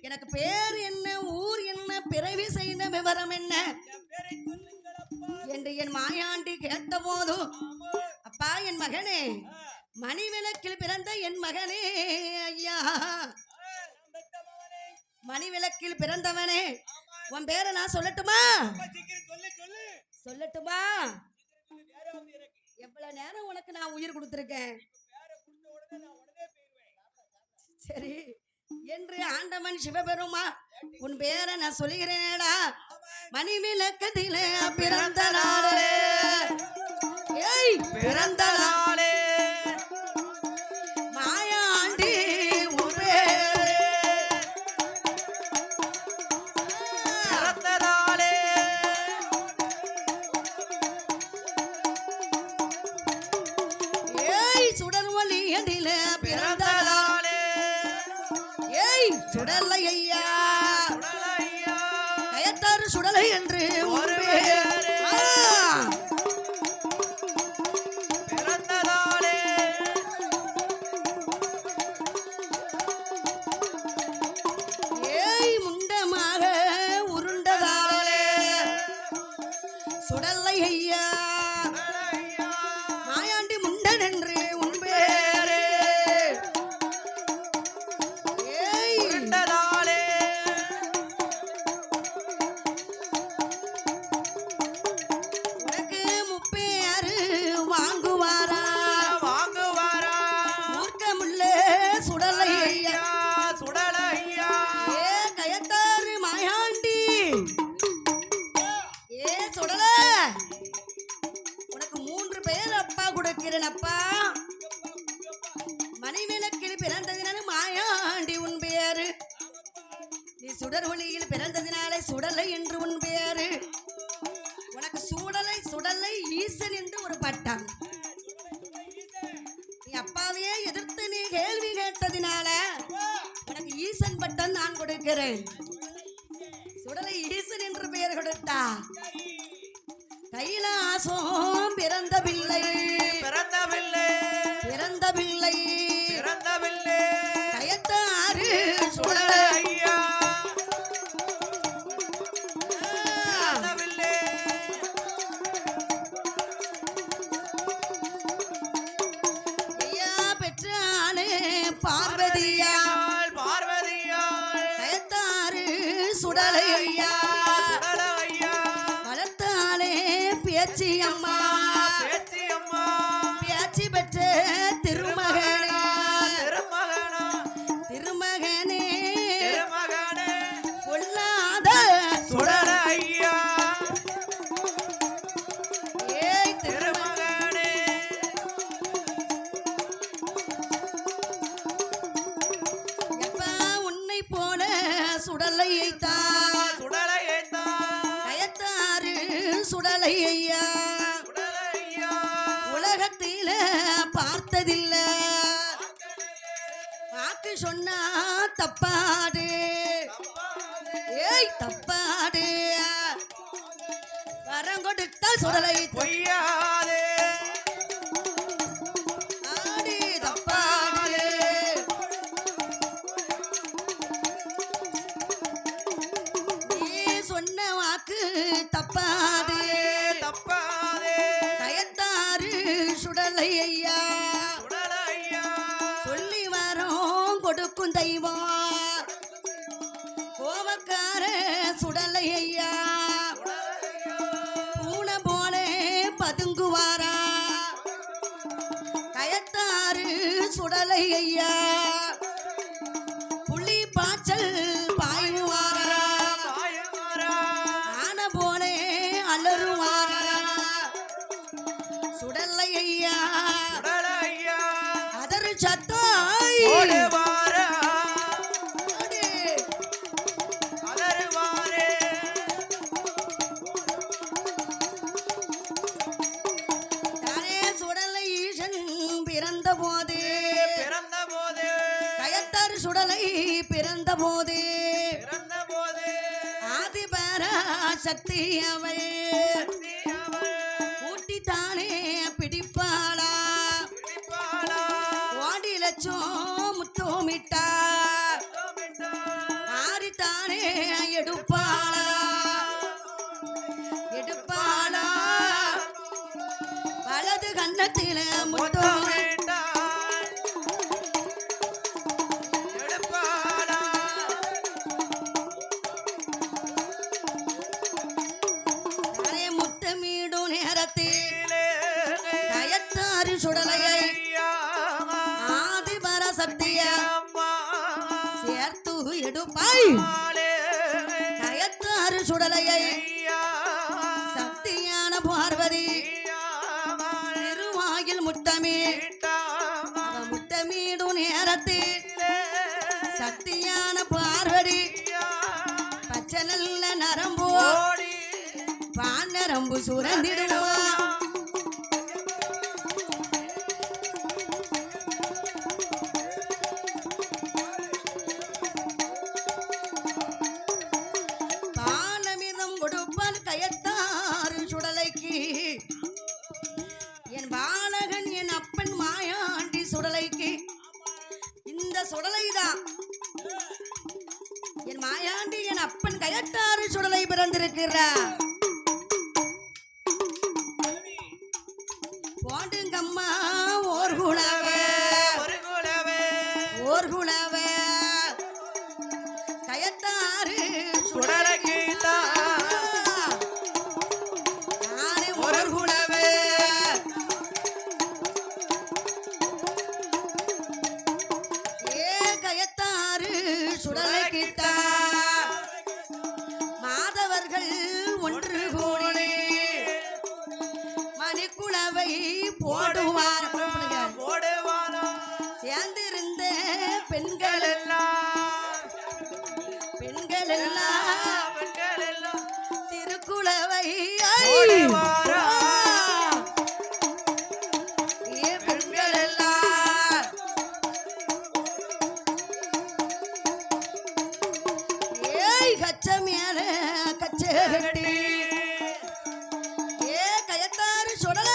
எனக்கு பேர் என்ன ஊர் என்ன பிறவி செய்த விவரம் என்ன என்று என் மாயாண்டி கேட்ட போது அப்பா என் மகனே மணிவிளக்கில் பிறந்த என் மகனே ஐயா மணிவிளக்கில் பிறந்தவனே உன் பேரை நான் சொல்லட்டுமா சொல்லட்டுமா எவ்வளவு நேரம் உனக்கு நான் உயிர் கொடுத்திருக்கேன் சரி என்று ஆண்டவன் சிவபெருமா உன் பேரை நான் சொல்லுகிறேனடா மணிவிளக்கத்திலே பிறந்த நாளே ஏய் பிறந்த நாளே மாயாண்டி உன் பேரே பிறந்த நாளே ஏய் சுடர் ஒளியதிலே பிறந்த நாளே ஏய் சுடலை ஐயா கயத்தாறு கயத்தாறு சுடலை என்று ஒரு உன் பெயர். பெயரே. ஆ. பிறந்ததாலே ஏய் முண்டமாக உருண்டதாலே சுடலை ஐயா ஐயா மாயாண்டி முண்டன் என்று உன் பெயரே. ஏய் பிறந்ததாலே உனக்கு முப்பேரு வாங்குவாரா வாங்குவாரா மூர்க்கமுள்ள சுடலை ஐயா. ஐயா சுடல ஐயா ஏ கயத்தாறு மாயாண்டி ஏ சுடல உனக்கு 3 பெயர் அப்பா கொடுக்கிறேன் அப்பா. மணிவிளக்கில் பிறந்ததினால மாயாண்டி உன் பெயரு. நீ சுடர் ஒளியில் பிறந்ததினாலே சுடலை என்று உன் பெயரு. உனக்கு சுடலை சுடலை ஈசன் என்று ஒரு பட்டம். நீ அப்பாவையே எதிர்த்து நீ கேள்வி கேட்டதினால உனக்கு ஈசன் பட்டம் நான் கொடுக்கிறேன். சுடலை ஈசன் என்று பெயர் கொடுத்தா கைலாசம் பிறந்த பிள்ளை பிறந்தவில்லை பிறந்த பிள்ளை பிறந்தவில்லை கயத்தாறு சுடல சுடலை. ஐயா ஆ. பிறந்தவில்லை ஐயா பெற்றானே பார்வதியா பார்வதியாள் கயத்தாறு சுடலை ஐயா சுடல ஐயா வளர்த்தாலே பேச்சி அம்மா பேச்சி அம்மா பேச்சி பெற்ற திருமகனே திருமகனா திருமகனே திருமகனே பொல்லாத சுடல ஐயா ஏய் திருமகனே எப்பா உன்னை போல சுடலை ஐத்தான் சுடலையைத்தான் கயத்தாறு சுடலை ஐயா சுடல ஐயா உலகத்தில பார்த்ததில்ல வாக்கு சொன்னா தப்பாடு ஏய் தப்பாடு வரம் கொடுத்த சுடலை பொய்யாதே ஆடி தப்பாடு நீ சொன்ன வாக்கு தப்பாது தப்பாதே கயத்தாறு சுடலை ஐயா சுடல ஐயா சொல்லி வரோம் கொடுக்கும் தெய்வம் கோபக்கார சுடலை ஐயா பூனை போல பதுங்குவாரா கயத்தாறு சுடலை ஐயா புலி பாய்ச்சல் பாயுவாரா பாயுமாறா ஆன போலே அலறுவாரா சுடலை ஐயா சுடல ஐயா அதரு சத்தாய் ஓடுவாரா அலறுவாரே தானே சுடலை ஈசன் பிறந்த போது பிறந்த போது கயத்தாறு சுடலை பிறந்த போது பிறந்த போது ஆதிபரா சக்தி அவள் ஊட்டி தானே பிடிப்பாளா பிடிப்பாளா ஓடி லட்சம் முத்தோமிட்டா ஆறித்தானே எடுப்பாளா எடுப்பாளா வலது கன்னத்தில முத்தோம் முத்தமிட்டாள் எடுப்பாளா தானே முத்தமீடும் நேரத்தில் கீழே கயத்தாறு சுடலையை ஐயா ஆதிபர சக்திய அம்மா சேர்த்து எடுப்பாய் ஆளே கயத்தாறு சுடலையை ஐயா சக்தியான பார்வதி ஐயா திருவாயில் முத்தமே அவ முத்தமீடும் நேரத்தில் சக்தியான பார்வதி பச்சை நல்ல நரம்பு பான் நரம்பு சுரந்திடுமா பானமிதம் என் மாயாண்டி என் அப்பன் கயத்தாறு சுடலை பிறந்திருக்கிறார். போண்டுங்கம்மா ஓர் குலவே ஒரு குலவே ஓர் குலவே கயத்தாறு சுடலைக்குத்தா நானே ஒரு ஓர் குலவே ஏ கயத்தாறு சுடலைக்கிட்டா மாதவர்கள் ஒன்று கூடி மணிக்குளவை போடுவார். போடுவானோ சேர்ந்திருந்த பெண்கள் எல்லாம் பெண்கள் எல்லாம் பெண்கள் எல்லாம் திருக்குளவை போடுவாரா. ஏ பெண்கள் எல்லாம் ஏய் கச்ச மேல கச்ச கட்டி ஏ கயத்தாறு சுடல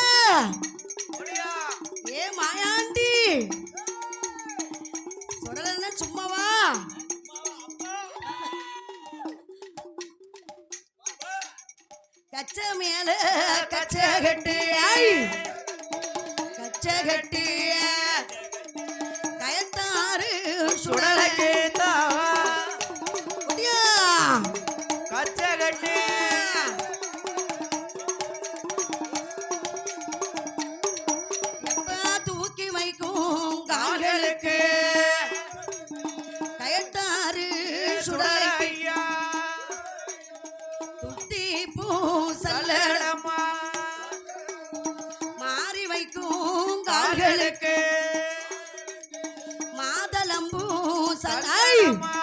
முடியா ஏ மாயாண்டி சுடலன்னா சும்மாவா கச்ச மேல கச்ச கட்டி கச்ச கட்டி கயத்தாறு சுடலை சுடலைக்குத்தா முடியா கச்சை கட்டி எப்பா தூக்கி வைக்கும் கால்களுக்கு கயத்தாறு சுடலை ஐயா துட்டி பூ சல்ல சல்லடமா மாறி வைக்கும் கால்களுக்கு மாதளம்பூ சலை சல்லடமா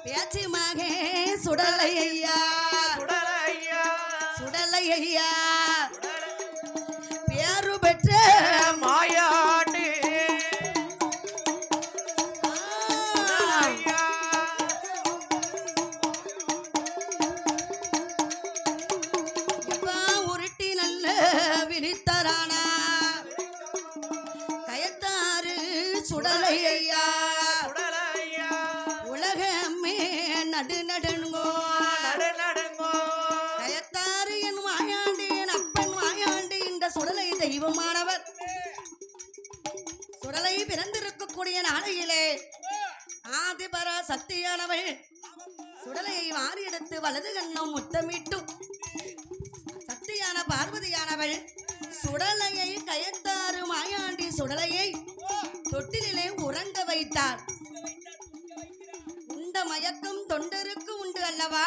பேச்சு மகே சுடலை ஐயா சுடலையா சுடலை ஐயா பேரு பெற்ற மாயாண்டி ஆ, ஐயா எப்பா உருட்டி நல்ல விழித்தரானா கயத்தாறு சுடலை ஐயா சுடலையா உலகமே நடு நடுங்கோ நடு நடுங்கோ கயத்தாறு என் மாயாண்டி என் அப்பன் மாயாண்டி இந்த சுடலை தெய்வமானவர் சுடலை பிறந்திருக்கக்கூடிய நாளையிலே ஆதிபர சக்தியானவள் சுடலையை வாரி எடுத்து வலது கண்ணம் முத்தமிட்டு சக்தியான பார்வதியானவள் சுடலையை கயத்தாறு மாயாண்டி சுடலையை தொட்டிலே உறங்க வைத்தார். உண்ட மயக்கம் தொண்டருக்கு உண்டு அல்லவா?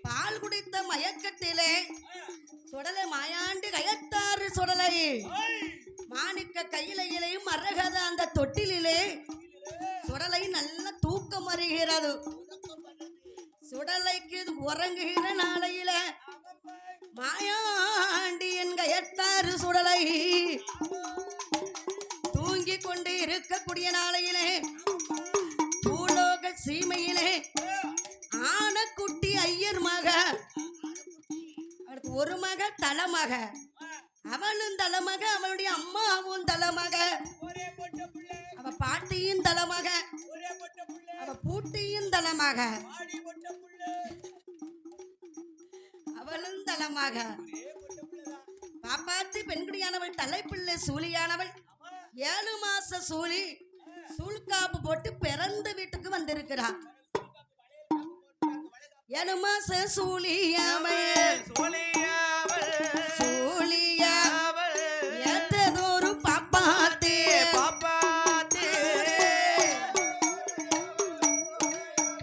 பால் குடித்த மயக்கத்திலே சுடலை மாயாண்டி கயத்தாறு சுடலை மாணிக்க கையிலையிலே மரகத அந்த தொட்டிலே சுடலை நல்ல தூக்கம் வருகிறது. சுடலைக்கு உறங்குகிற நாளையில மாயாண்டி என் கயத்தாறு சுடலை தூங்கிக் கொண்டு இருக்கக்கூடிய நாளையிலே பூலோக சீமையிலே ஆனக்குட்டி ஐயர் மக அடுத்து ஒரு மக தலைமக அவளும் தலைமக அவளுடைய அம்மாவும் தலைமக ஒரே பொட்ட புள்ள அவ பாட்டியும் தலைமக ஒரே பொட்ட புள்ள அவ பூட்டியும் தலைமக ஆடி பொட்ட புள்ள அவளும் தலைமக ஒரே பொட்ட புள்ளதான் பாப்பாத்தி பெண்குடியானவள் தலைப்பிள்ளை சூலியானவள் 7 மாச சூலி சூழ்காப்பு போட்டு பிறந்த வீட்டுக்கு வந்திருக்கிறார். 7 மாச சூலியாவள் சோழியாவள் சூலியா அவள் ஏத்ததொரு பாப்பாத்தி பாப்பாத்தே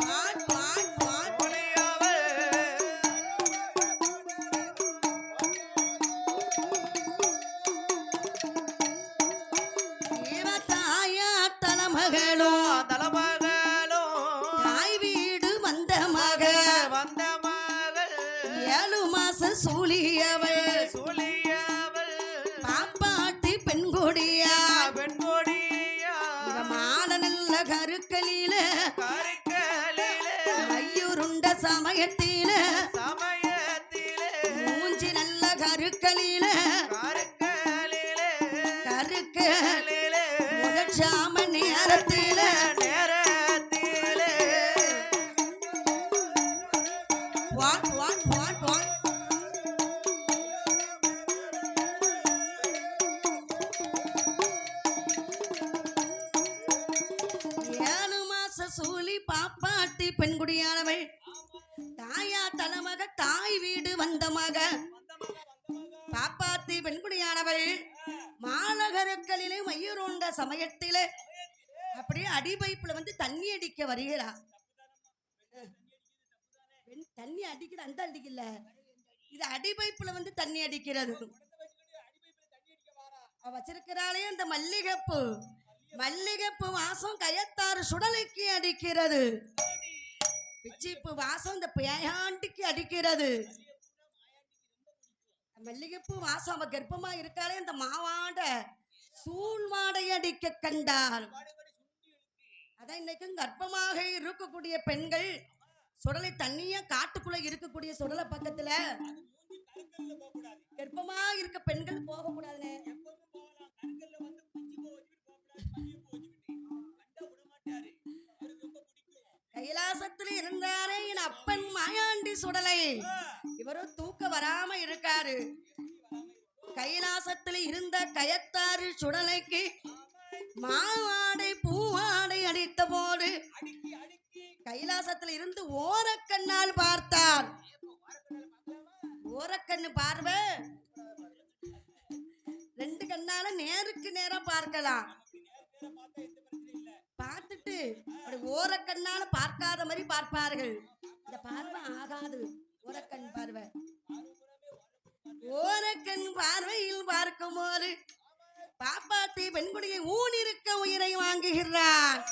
பாட் பாட் பாட் சோழியாவள் இவ தாயா தலைமகளோ தலமகளோ தாய் வீடு வந்த மக வந்த மகள் 7 மாச சூலியவள் சோழியாவள் பாப்பாட்டி பெண்கொடியா பெண்கொடியா இவ மால நல்ல கருக்களில கருக்களிலே ஐயுருண்ட சமயத்தில சமயத்திலே மூஞ்சி நல்ல கருக்களில கருக்களிலே கருக்கு களிலே முதற்சாம நேரத்தில நேரத்திலே பாச சூலி பாப்பாட்டி பெண்குடியானவள் தாயா தலைமக தாய் வீடு வந்த மக பாப்பாத்தி பெண்குடியானவள் மாநகரக்களிலே மயூருண்ட சமயத்திலே அப்படியே அடிபைப்புல வந்து தண்ணி அடிக்க வருகிறார். தண்ணி அடிக்கிறது அந்த அடிக்கல, இது அடிபைப்புல வந்து தண்ணி அடிக்கிறது. அவ வச்சிருக்கிறாளே அந்த மல்லிகைப்பூ, மல்லிகைப்பூ வாசம் கயத்தாறு சுடலைக்கு அடிக்கிறது. பிச்சிப்பூ வாசம் இந்த பேயாண்டிக்கு அடிக்கிறது. மல்லிகைப்பூ வாசம் அவ கர்ப்பமா இருக்காளே அந்த மாவாட சூழ்வாடை அடிக்க கண்டார். அதான் இன்னைக்கும் கர்ப்பமாக இருக்கக்கூடிய பெண்கள் சுடலை தண்ணியா காட்டுக்குள்ள இருக்கக்கூடிய சுடலை பக்கத்துல கர்ப்பமா இருக்க பெண்கள் போக கூடாதுன்னு. கைலாசத்துல இருந்தாரே என் அப்பன் மாயாண்டி சுடலை, இவரும் தூக்க வராம இருக்காரு. கைலாசத்துல இருந்த கயத்தாறு சுடலைக்கு மாவாடை பூவாடை அடித்த போது கைலாசத்துல இருந்து ஓரக்கண்ணால் பார்த்தார். ஓரக்கண்ணு பார்வை ரெண்டு கண்ணால நேருக்கு நேரா பார்க்கலாம். பார்த்துட்டு அப்படி ஓரக்கண்ணால பார்க்காத மாதிரி பார்ப்பார்கள். இந்த பார்வை ஆகாது, ஓரக்கண் பார்வை. ஓரக்கண் பார்வையில் பார்க்கும் போது பாப்பாத்தி பெண்குடியை ஊனிருக்க உயிரை வாங்குகிறார்.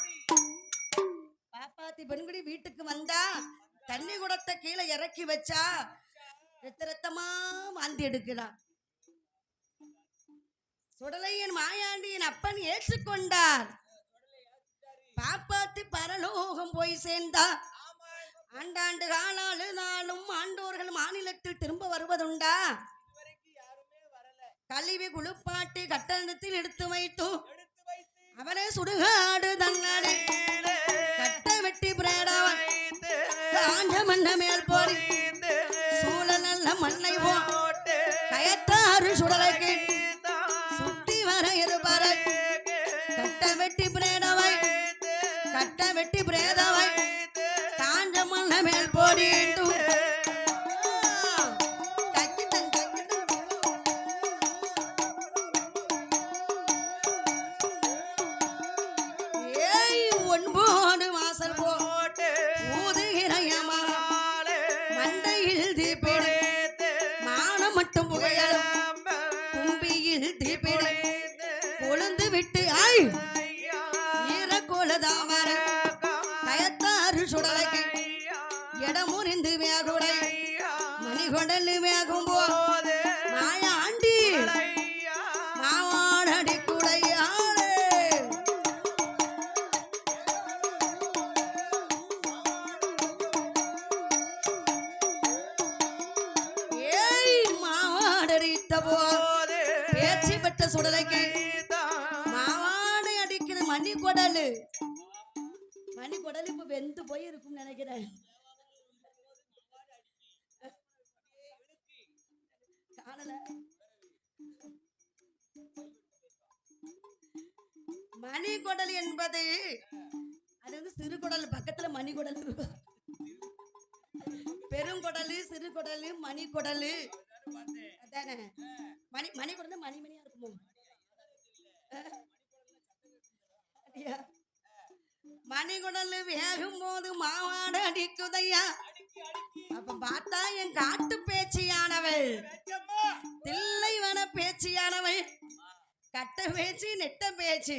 பாப்பாத்தி பெண்குடி வீட்டுக்கு வந்தா தண்ணி குடத்தை கீழே இறக்கி வச்சா ரத்த ரத்தமா வாந்தி எடுக்கிறார். சுடலை என் மாயாண்டி என் அப்பன் ஏற்றுக்கொண்டார். பாப்பாத்தி பரலோகம் போய் சேர்ந்தார். ஆண்டாண்டு காலாலு நாளும் ஆண்டோர்கள் மாநிலத்தில் திரும்ப வருவதுண்டா? கழிவு குளிப்பாட்டி கட்டணத்தில் எடுத்து வைத்து அவனை சுடுகாடு தன்னாடு கட்ட வெட்டி பிரேடாவன் காஞ்ச மண்ண மேல் போடி சூழ நல்ல மண்ணை போட்டு கயத்தாறு சுடலைக்கு சுத்தி வர இருப்பாரு. கட்ட வெட்டி பிரேடாவை கட்ட வெட்டி பிரேதாவை காஞ்ச மண்ண மேல் போடிட்டு ஒன்போடு வாசல் போட்டு ஊதுகிறையமா மண்டையில் தீப்பிடு மானம் மட்டும் புகையலும் கும்பியில் தீப்பிடு கொழுந்து விட்டு ஆய் ஈரக்கோலதாமர கயத்தாறு சுடலைக்கு இடமுறிந்து வேகுடை மணிகொடல் வேகும் போது மாயாண்டி மாவாடடி குடையாளே மாவாடடித்த போது பேச்சு பெற்ற சுடலைக்கு மாவாடை அடிக்கிற மணி கொடலு, மணி கொடலு இப்ப வெந்து போய் இருக்கும் நினைக்கிறேன். காணல மணி கொடல் என்பது அது வந்து சிறு குடல் பக்கத்துல மணி குடல் இருக்கும். பெருங்குடலு சிறு குடலு மணி குடலு அதானே. மணி மணி குடல் மணி மணியா இருக்குமோ? மணிகுடல் வேகும் போது மாவாட அடிக்குதையா. அப்ப பார்த்தா என் காட்டு பேச்சியானவள் தில்லைவன பேச்சியானவள் கட்ட பேச்சு நெட்ட பேச்சு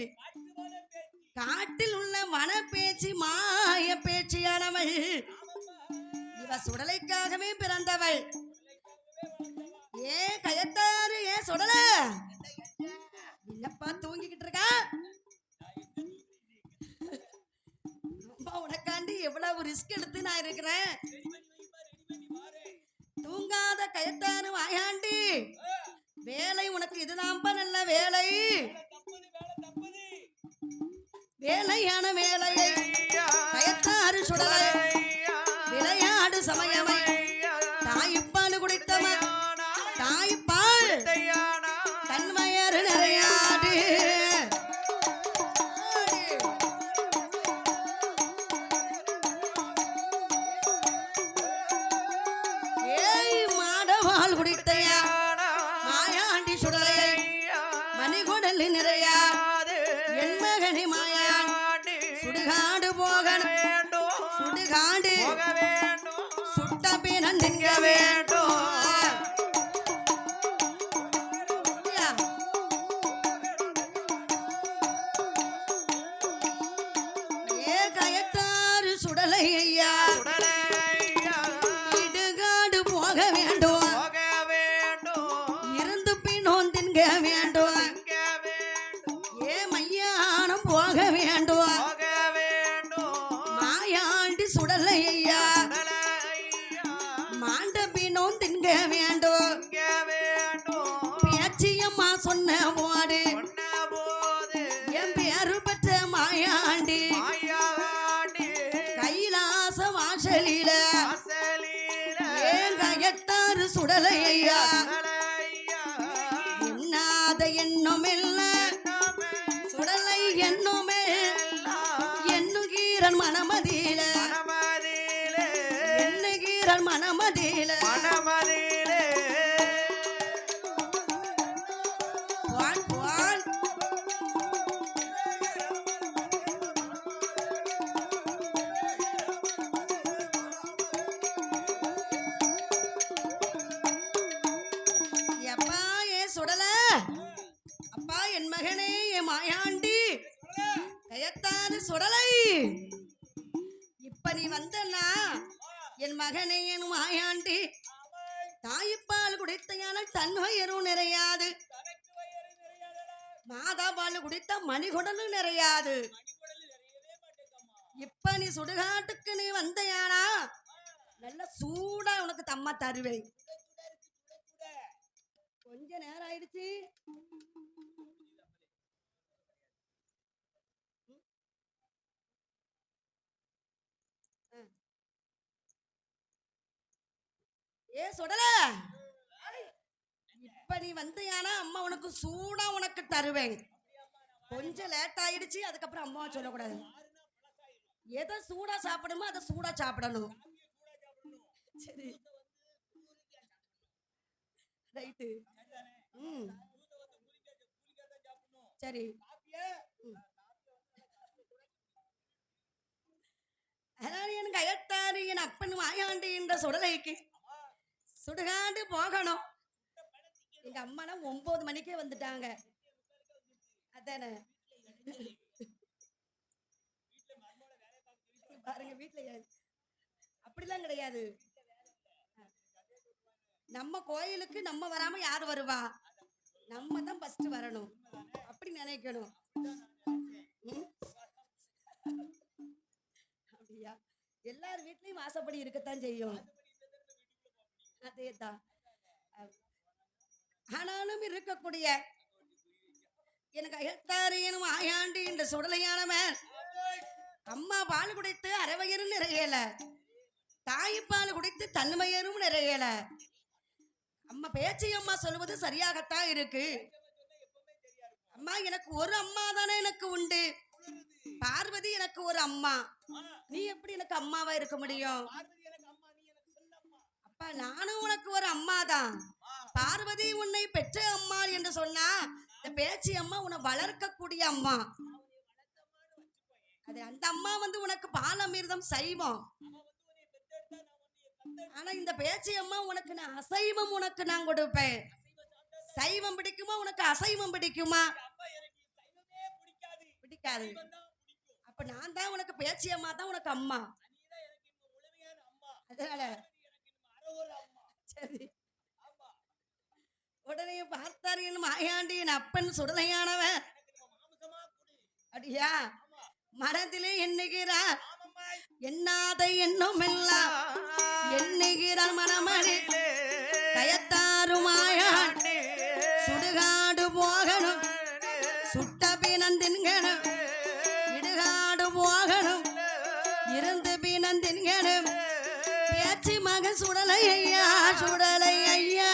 காட்டில் உள்ள வன பேச்சு மாய பேச்சியானவள். இவ சுடலைக்காகவே பிறந்தவள். ஏ கயத்தாறு ஏ சுடல என்னப்பா தூங்கிக்கிட்டு இருக்கா? உனக்காண்டி எவ்வளவு ரிஸ்க் எடுத்து நான் இருக்கிறேன். தூங்காத கயத்தாறு வாயாண்டி வேலை உனக்கு இதுதான்ப்பா நல்ல வேலை. வேலையான வேலையை கயத்தாறு சுடலை விளையாடு சமயமை தாய்ப்பால் குடித்தவன் தாய்ப்பால் தன்மையர் நிறையாடு சொல்லி நிறையா என் மகனே மாயான் சுடுகாடு போகணும் சுடுகாடு சுட்ட பின் திங்க வேண்டும் ஏ கயத்தாறு சுடலை ஐயா இடுகாடு போக வேண்டும் இருந்து பின்னோன் தின்க வேண்டும் ஏ மையானம் போக வேண்டும் மாயாண்டி சுடலை ஐயா மாண்ட பின்னோன் தின்க வேண்டும் பேச்சியம்மா சொன்ன போடு என் பேரு பெற்ற மாயாண்டி கைலாச வாசலில ஏன் கயத்தாறு சுடலை ஐயா என்னாத எண்ணுமில்ல சுடலை எண்ணுமே எண்ணுகீரன் மனமதியில எண்ணுகீரன் மனமதியில வான் வான் அப்பா ஏ சுடல அப்பா என் மகனே என் மாயாண்டி கயத்தாறு சுடலை இப்ப நீ வந்தன்னா என் மகனே என் மாயாண்டி தாய்ப்பால் குடித்தையான தன் வயிறும் நிறையாது மாதா பால் குடித்த மணிகுடலும் நிறையாது இப்ப நீ சுடுகாட்டுக்கு நீ வந்தையானா நல்ல சூடா உனக்கு தம்மா தருவேன் கொஞ்ச நேரம் ஆயிடுச்சு ஏ சுடல இப்ப நீ வந்தியானா அம்மா உனக்கு சூடா உனக்கு தருவேன் கொஞ்சம் லேட் ஆயிடுச்சு அதுக்கப்புறம் அம்மாவை சொல்லக்கூடாது எதை சூடா சாப்பிடணுமோ அதை சூடா சாப்பிடணும் சரி ரைட்டு சரி அதனால என் கயத்தாறு என் அப்பன் மாயாண்டி என்ற சுடலைக்கு சுடுகாண்டு போகணும் எங்க அம்மாலாம் 9 மணிக்கே வந்துட்டாங்க அதானே பாருங்க வீட்டுல அப்படிலாம் கிடையாது நம்ம கோயிலுக்கு நம்ம வராம யார் வருவா நம்ம தான் ஃபர்ஸ்ட் வரணும் அப்படி நினைக்கணும் அப்படியா எல்லார் வீட்லயும் ஆசைப்படி இருக்கத்தான் செய்யும் அதேதான் ஆனாலும் இருக்கக்கூடிய எனக்கு அயத்தாரியனும் ஆயாண்டி என்ற சுடலையானவன் அம்மா பால் குடித்து அரைவயிறும் நிறையல தாய்ப்பால் குடித்து தன்மையரும் நிறையல அம்மா பேச்சு அம்மா சொல்லுவது சரியாகத்தான் இருக்கு அம்மா எனக்கு ஒரு அம்மா தானே எனக்கு உண்டு பார்வதி எனக்கு ஒரு அம்மா நீ எப்படி எனக்கு அம்மாவா இருக்க முடியும் அப்பா நானும் உனக்கு ஒரு அம்மா தான் பார்வதி உன்னை பெற்ற அம்மா என்று சொன்னா இந்த பேச்சு அம்மா உன்னை வளர்க்கக்கூடிய அம்மா அது அந்த அம்மா வந்து உனக்கு பாலமிர்தம் சைவம் ஆனா இந்த பேச்சு அம்மா உனக்கு நான் அசைவம் உனக்கு நான் கொடுப்பேன் சைவம் பிடிக்குமா உனக்கு அசைவம் பிடிக்குமா பிடிக்காது அப்ப நான் தான் உனக்கு பேச்சு அம்மா தான் உனக்கு அம்மா அதனால சரி உடனே பார்த்தார் என் மாயாண்டி என் அப்பன் சுடலையானவன் அப்படியா மனதிலே எண்ணுகிறார் எண்ணாத எண்ணும் எல்லாம் எண்ணுகிறார் மனமணி கயத்தாறு மாயாண்டி சுடுகாடு போகணும் சுட்ட பினந்தின்கணும் இடுகாடு போகணும் இருந்து பினந்தின்கணும் பேச்சு மகன் சுடலை ஐயா சுடலை ஐயா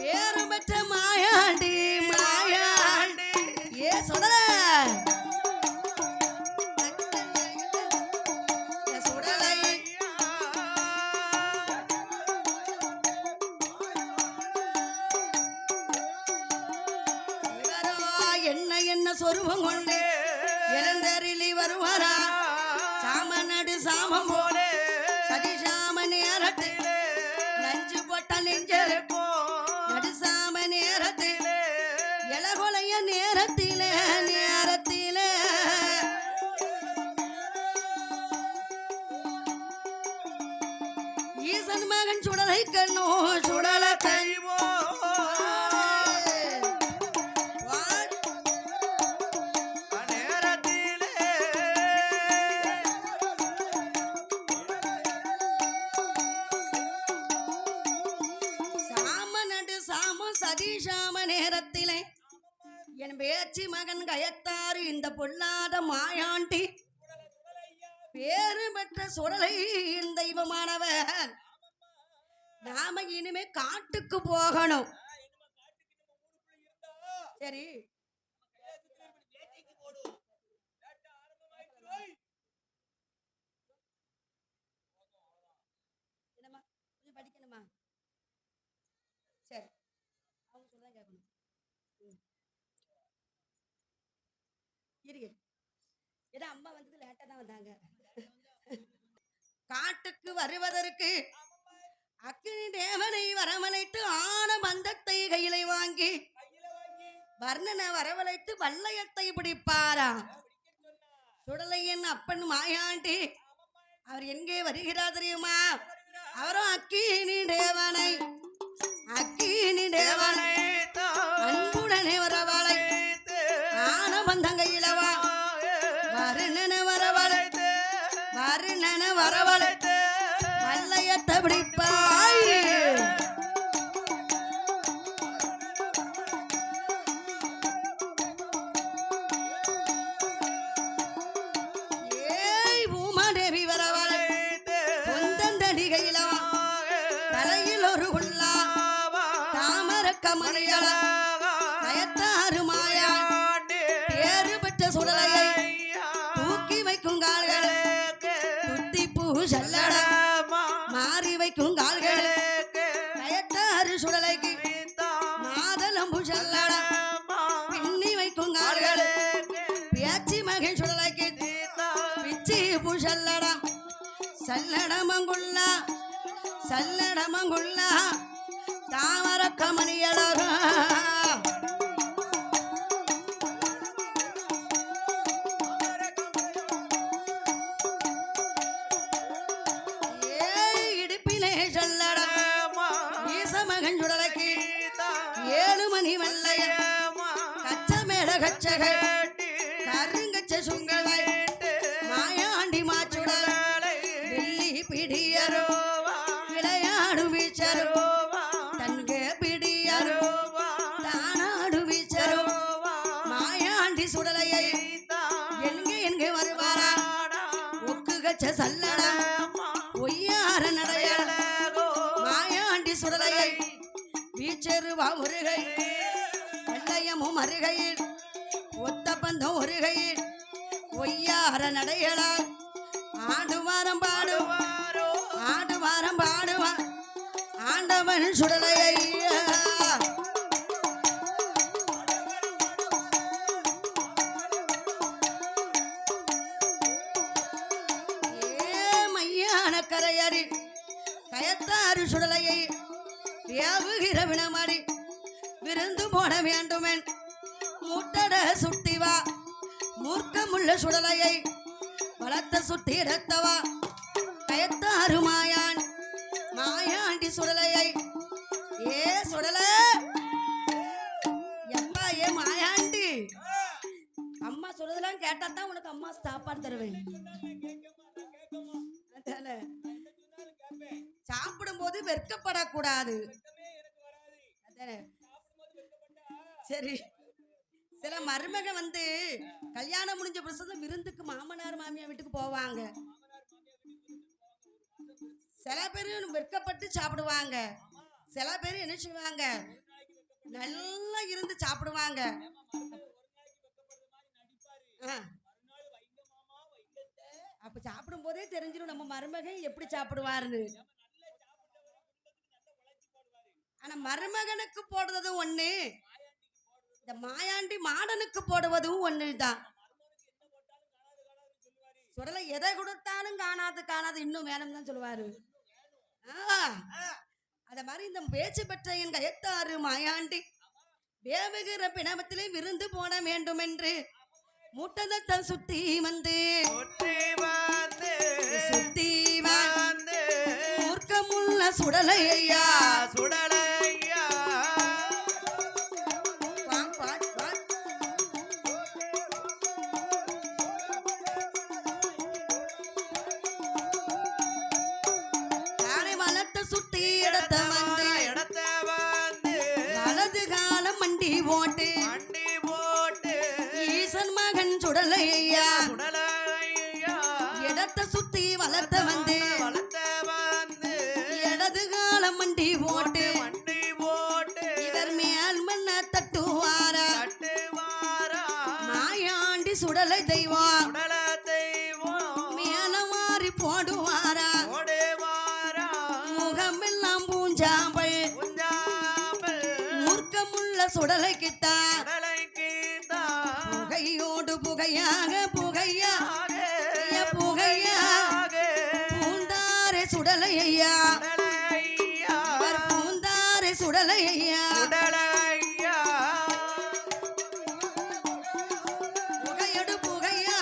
பேரும் பெற்ற மாயாண்டி மாயாண்டி ஏ சுடல சுடலை என்ன என்ன சொருபம் கொண்டு எழுந்தருளி வருவாரா சாமநடு சாமம் போல சதிசாம நேரத்தில் நஞ்சு போட்ட நெஞ்சரு நடுசாம நேரத்தில் இளகொலைய நேரத்திலே நேரத்திலே ஈசன் மகன் சுடலை கண்ணோ சுடல கைவோ நேரத்திலே சாமநடு சாமம் சதீஷாம நேரத்திலே என் பேச்சு மகன் கயத்தாறு இந்த பொல்லாத மாயாண்டி பேரு பெற்ற சுடலை தெய்வமானவர் நாம இனிமே காட்டுக்கு போகணும் சரி என்னம்மா கொஞ்சம் படிக்கணுமா சரி அவங்க சொல்லதான் கேட்கணும் இருக்கு ஏன்னா அம்மா வந்தது லேட்டா தான் வந்தாங்க காட்டுக்கு வருவதற்கு அக்கினி தேவனை வரவழைத்து ஆன பந்தத்தை கையிலை வாங்கி வர்ணனை வரவழைத்து வல்லையத்தை பிடிப்பாரா சுடலையின் அப்பன் மாயாண்டி அவர் எங்கே வருகிறார் தெரியுமா அவரும் அக்கினி தேவனை அன்புடனே வரவழை ஆன பந்தம் கையிலவா வருணன வரவழைத்து வருணன வரவழைத்து வல்லையத்தை பிடிப்பாய் ஏய் பூமாதேவி வரவழை பொந்தந்தடி கையிலவா தலையில் ஒரு குள்ளா தாமர கமலியல பயத்தாறு மாயா பேரு பெற்ற சுடலையை தூக்கி வைக்கும் கால்கள் துத்தி பூ சல்லட மாறி வைக்கும் கால்கள் பயத்தாறு சுடலைக்கு மாதளம்பு சல்லட பின்னி வைக்கும் கால்கள் பேச்சி மகன் சுடலைக்கு பிச்சி பூ சல்லடம் சல்லடமங்குள்ளா சல்லடமங்குள்ளா தாமர கமலியலக இடுப்பிலே சல்லடம் ஈசமகன் சுடலைக்கு 7 மணி வல்லைய கச்ச மேல கச்சகை கருங்கச்ச சுங்கலை மாயாண்டி மாச்சுடல் வெள்ளி பிடியரோ விளையாடு வீச்சரோ தன்கே பிடியரோ தானாடு வீச்சரோ மாயாண்டி சுடலையை எங்கே வருவாரா ஒக்கு கச்ச சல்லடம் ஒய்யார நடையட மாயாண்டி சுடலையை வீச்சருவா முருகை வெள்ளையமும் அருகையில் ஒத்த பந்தம் ஒருகையில் ஒய்யார நடையளால் ஆடுவாரம் பாடுவான் ஆண்டவன் சுடலையை மையான கரையறி கயத்தாறு சுடலையை வியாவுகிற வினமாடி விருந்து போட வேண்டுமென் முட்டட சுட்டிவா மூர்க்கமுள்ள சுடலையை வளர்த்த சுட்டி ரத்தவா கயத்தாறு மாயான் மாயாண்டி சுடலையை ஏ சுடல எப்பா ஏ மாயாண்டி அம்மா சொல்றதெல்லாம் கேட்டாதான் உனக்கு அம்மா சாப்பாடு தருவேன் சாப்பிடும் போது வெட்கப்படக்கூடாது சரி சில மருமக வந்து கல்யாணம் முடிஞ்ச புருஷன் விருந்துக்கு மாமனார் மாமியார் வீட்டுக்கு போவாங்க சில பேர் வெட்கப்பட்டு சாப்பிடுவாங்க சில பேர் என்ன செய்வாங்க நல்லா இருந்து சாப்பிடுவாங்க அப்ப சாப்பிடும் போதே தெரிஞ்சிடும் நம்ம மருமகன் எப்படி சாப்பிடுவாருன்னு ஆனா மருமகனுக்கு போடுறது ஒண்ணு இந்த இந்த மாயாண்டி மாடனுக்கு போடுவதும் ஒண்ணுதான். சுடலை எதை கொடுத்தாலும் காணாது காணாது இன்னும் வேணும்னு தான் சொல்லுவாரு. அத மாதிரி இந்த பேச்சு பெற்ற என் கயத்தாறு மாயாண்டி வேவுகிற பிணவத்திலே விருந்து போட வேண்டும் என்று முட்டதத்தை சுத்தி வந்து மூர்க்கமுள்ள சுடலையா சுடலையா சுத்தி இடத்த வந்து வலது காலம் மண்டி போட்டு ஈசன் மகன் சுடலையா இடத்த சுத்தி வளர்த்த வந்து இடது காலம் மண்டி போட்டு இதர் மேல் மண்ண தட்டுவாரா மாயாண்டி சுடலை தெய்வம் மேல மாறி போடுவாரா முகமெல்லாம் பூஞ்சாம்பல் மூர்க்கமுள்ள சுடலை கிட்டா புகையோடு புகையாக புகையா புகையா பூந்தாரே சுடலையா பூந்தாரே சுடலையா புகையோடு புகையா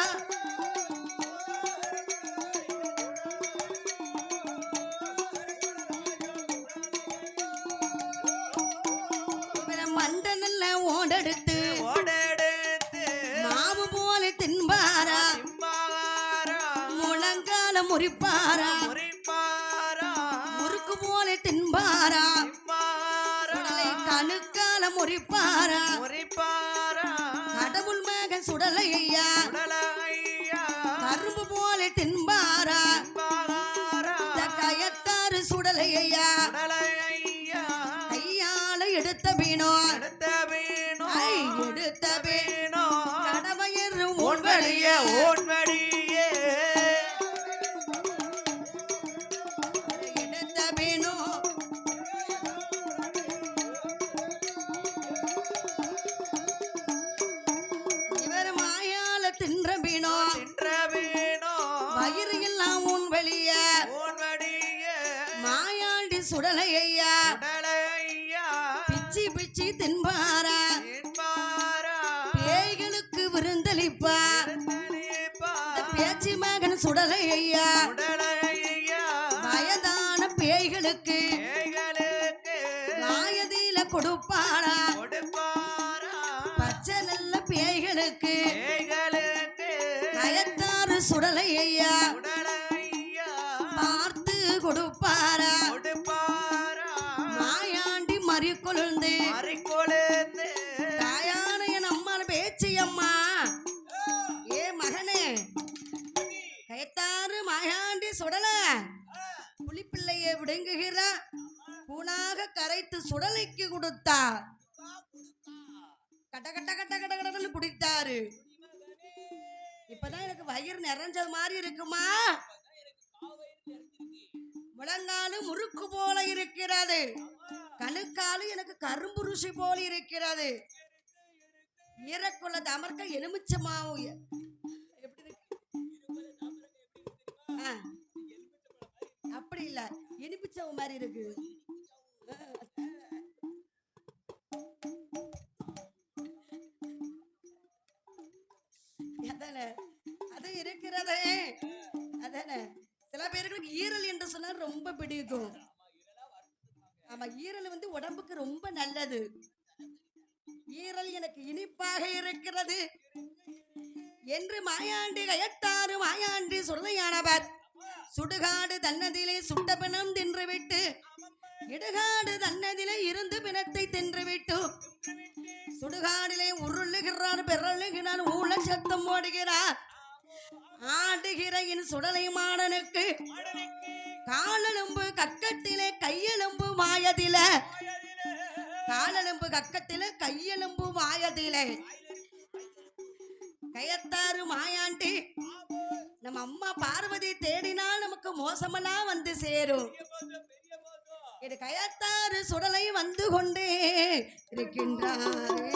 மண்டனல்ல ஓடெடுத்து மாவு போல தின்பாரா முழங்கால முறிப்பாரா முறுக்கு போல தின்பாரா கணுக்கால முறிப்பாரா கடவுள் மகன் சுடலையா கரும்பு போல தின்பாரா கயத்தாறு சுடலையா கையால எடுத்த வீணோ எடுத்த வீணோ கடமையர் ஓன்வழிய எடுத்த வீணோ இவர் மாயால தின்ற வீணோ வயிறு எல்லாம் உன் வெளிய மாயாண்டி சுடலையா பிச்சி பிச்சி தின்பாரா பேய்களுக்கு விருந்தளிப்பார் பேச்சு மகன் சுடலையா வயதான பேய்களுக்கு வாயதில கொடுப்பாரா பச்சை நல்ல பேய்களுக்கு கயத்தாறு சுடலையா பார்த்து கொடுப்பாரா மாயாண்டி மறிக்கொழுந்து தாயான என் அம்மாள் பேச்சியம்மா ஏ மகனே கயத்தாறு மாயாண்டி சுடல புலிப்பிள்ளையை விடுங்குகிற பூனாக கரைத்து சுடலைக்கு கொடுத்தா கட்ட கட்ட கட்ட கட்ட கடன்னு குடித்தாரு. இப்பதான் எனக்கு வயிறு நிறைஞ்சது மாதிரி இருக்குமா? முழங்காலு முறுக்கு போல இருக்கிறது, கணுக்காலு எனக்கு கரும்பு ருசி போல இருக்கிறது, ஈரக்குள்ள தமர்க்க எலுமிச்ச மாவு எப்படி அப்படி இல்ல இனிப்புச்சவு மாதிரி இருக்கு. அது இருக்கிறதே அதானே. சில பேருக்கு ஈரல் என்று சொன்னா ரொம்ப பிடிக்கும். ஆமா, ஈரல் வந்து உடம்புக்கு ரொம்ப நல்லது. ஈரல் எனக்கு இனிப்பாக இருக்கிறது என்று மாயாண்டி கயத்தாறு மாயாண்டி சுடலையானவர் சுடுகாடு தன்னதிலே சுட்ட பிணம் தின்றுவிட்டு இடுகாடு தன்னதிலே இருந்து பிணத்தை தின்றுவிட்டு சுடுகாடிலே உருளுகிறார், பெறலுகிறார், ஊழ சத்தம் ஓடுகிறார். ஆடுகிற என் சுடலை மாடனுக்கு காலெலும்பு கக்கத்திலே கையெலும்பு மாயதில, காலெலும்பு கக்கத்திலே கையெலும்பு மாயதிலே. கயத்தாறு மாயாண்டி நம்ம அம்மா பார்வதி தேடினால் நமக்கு மோசமெல்லாம் வந்து சேரும். இது கயத்தாறு சுடலை வந்து கொண்டே இருக்கின்றாரே.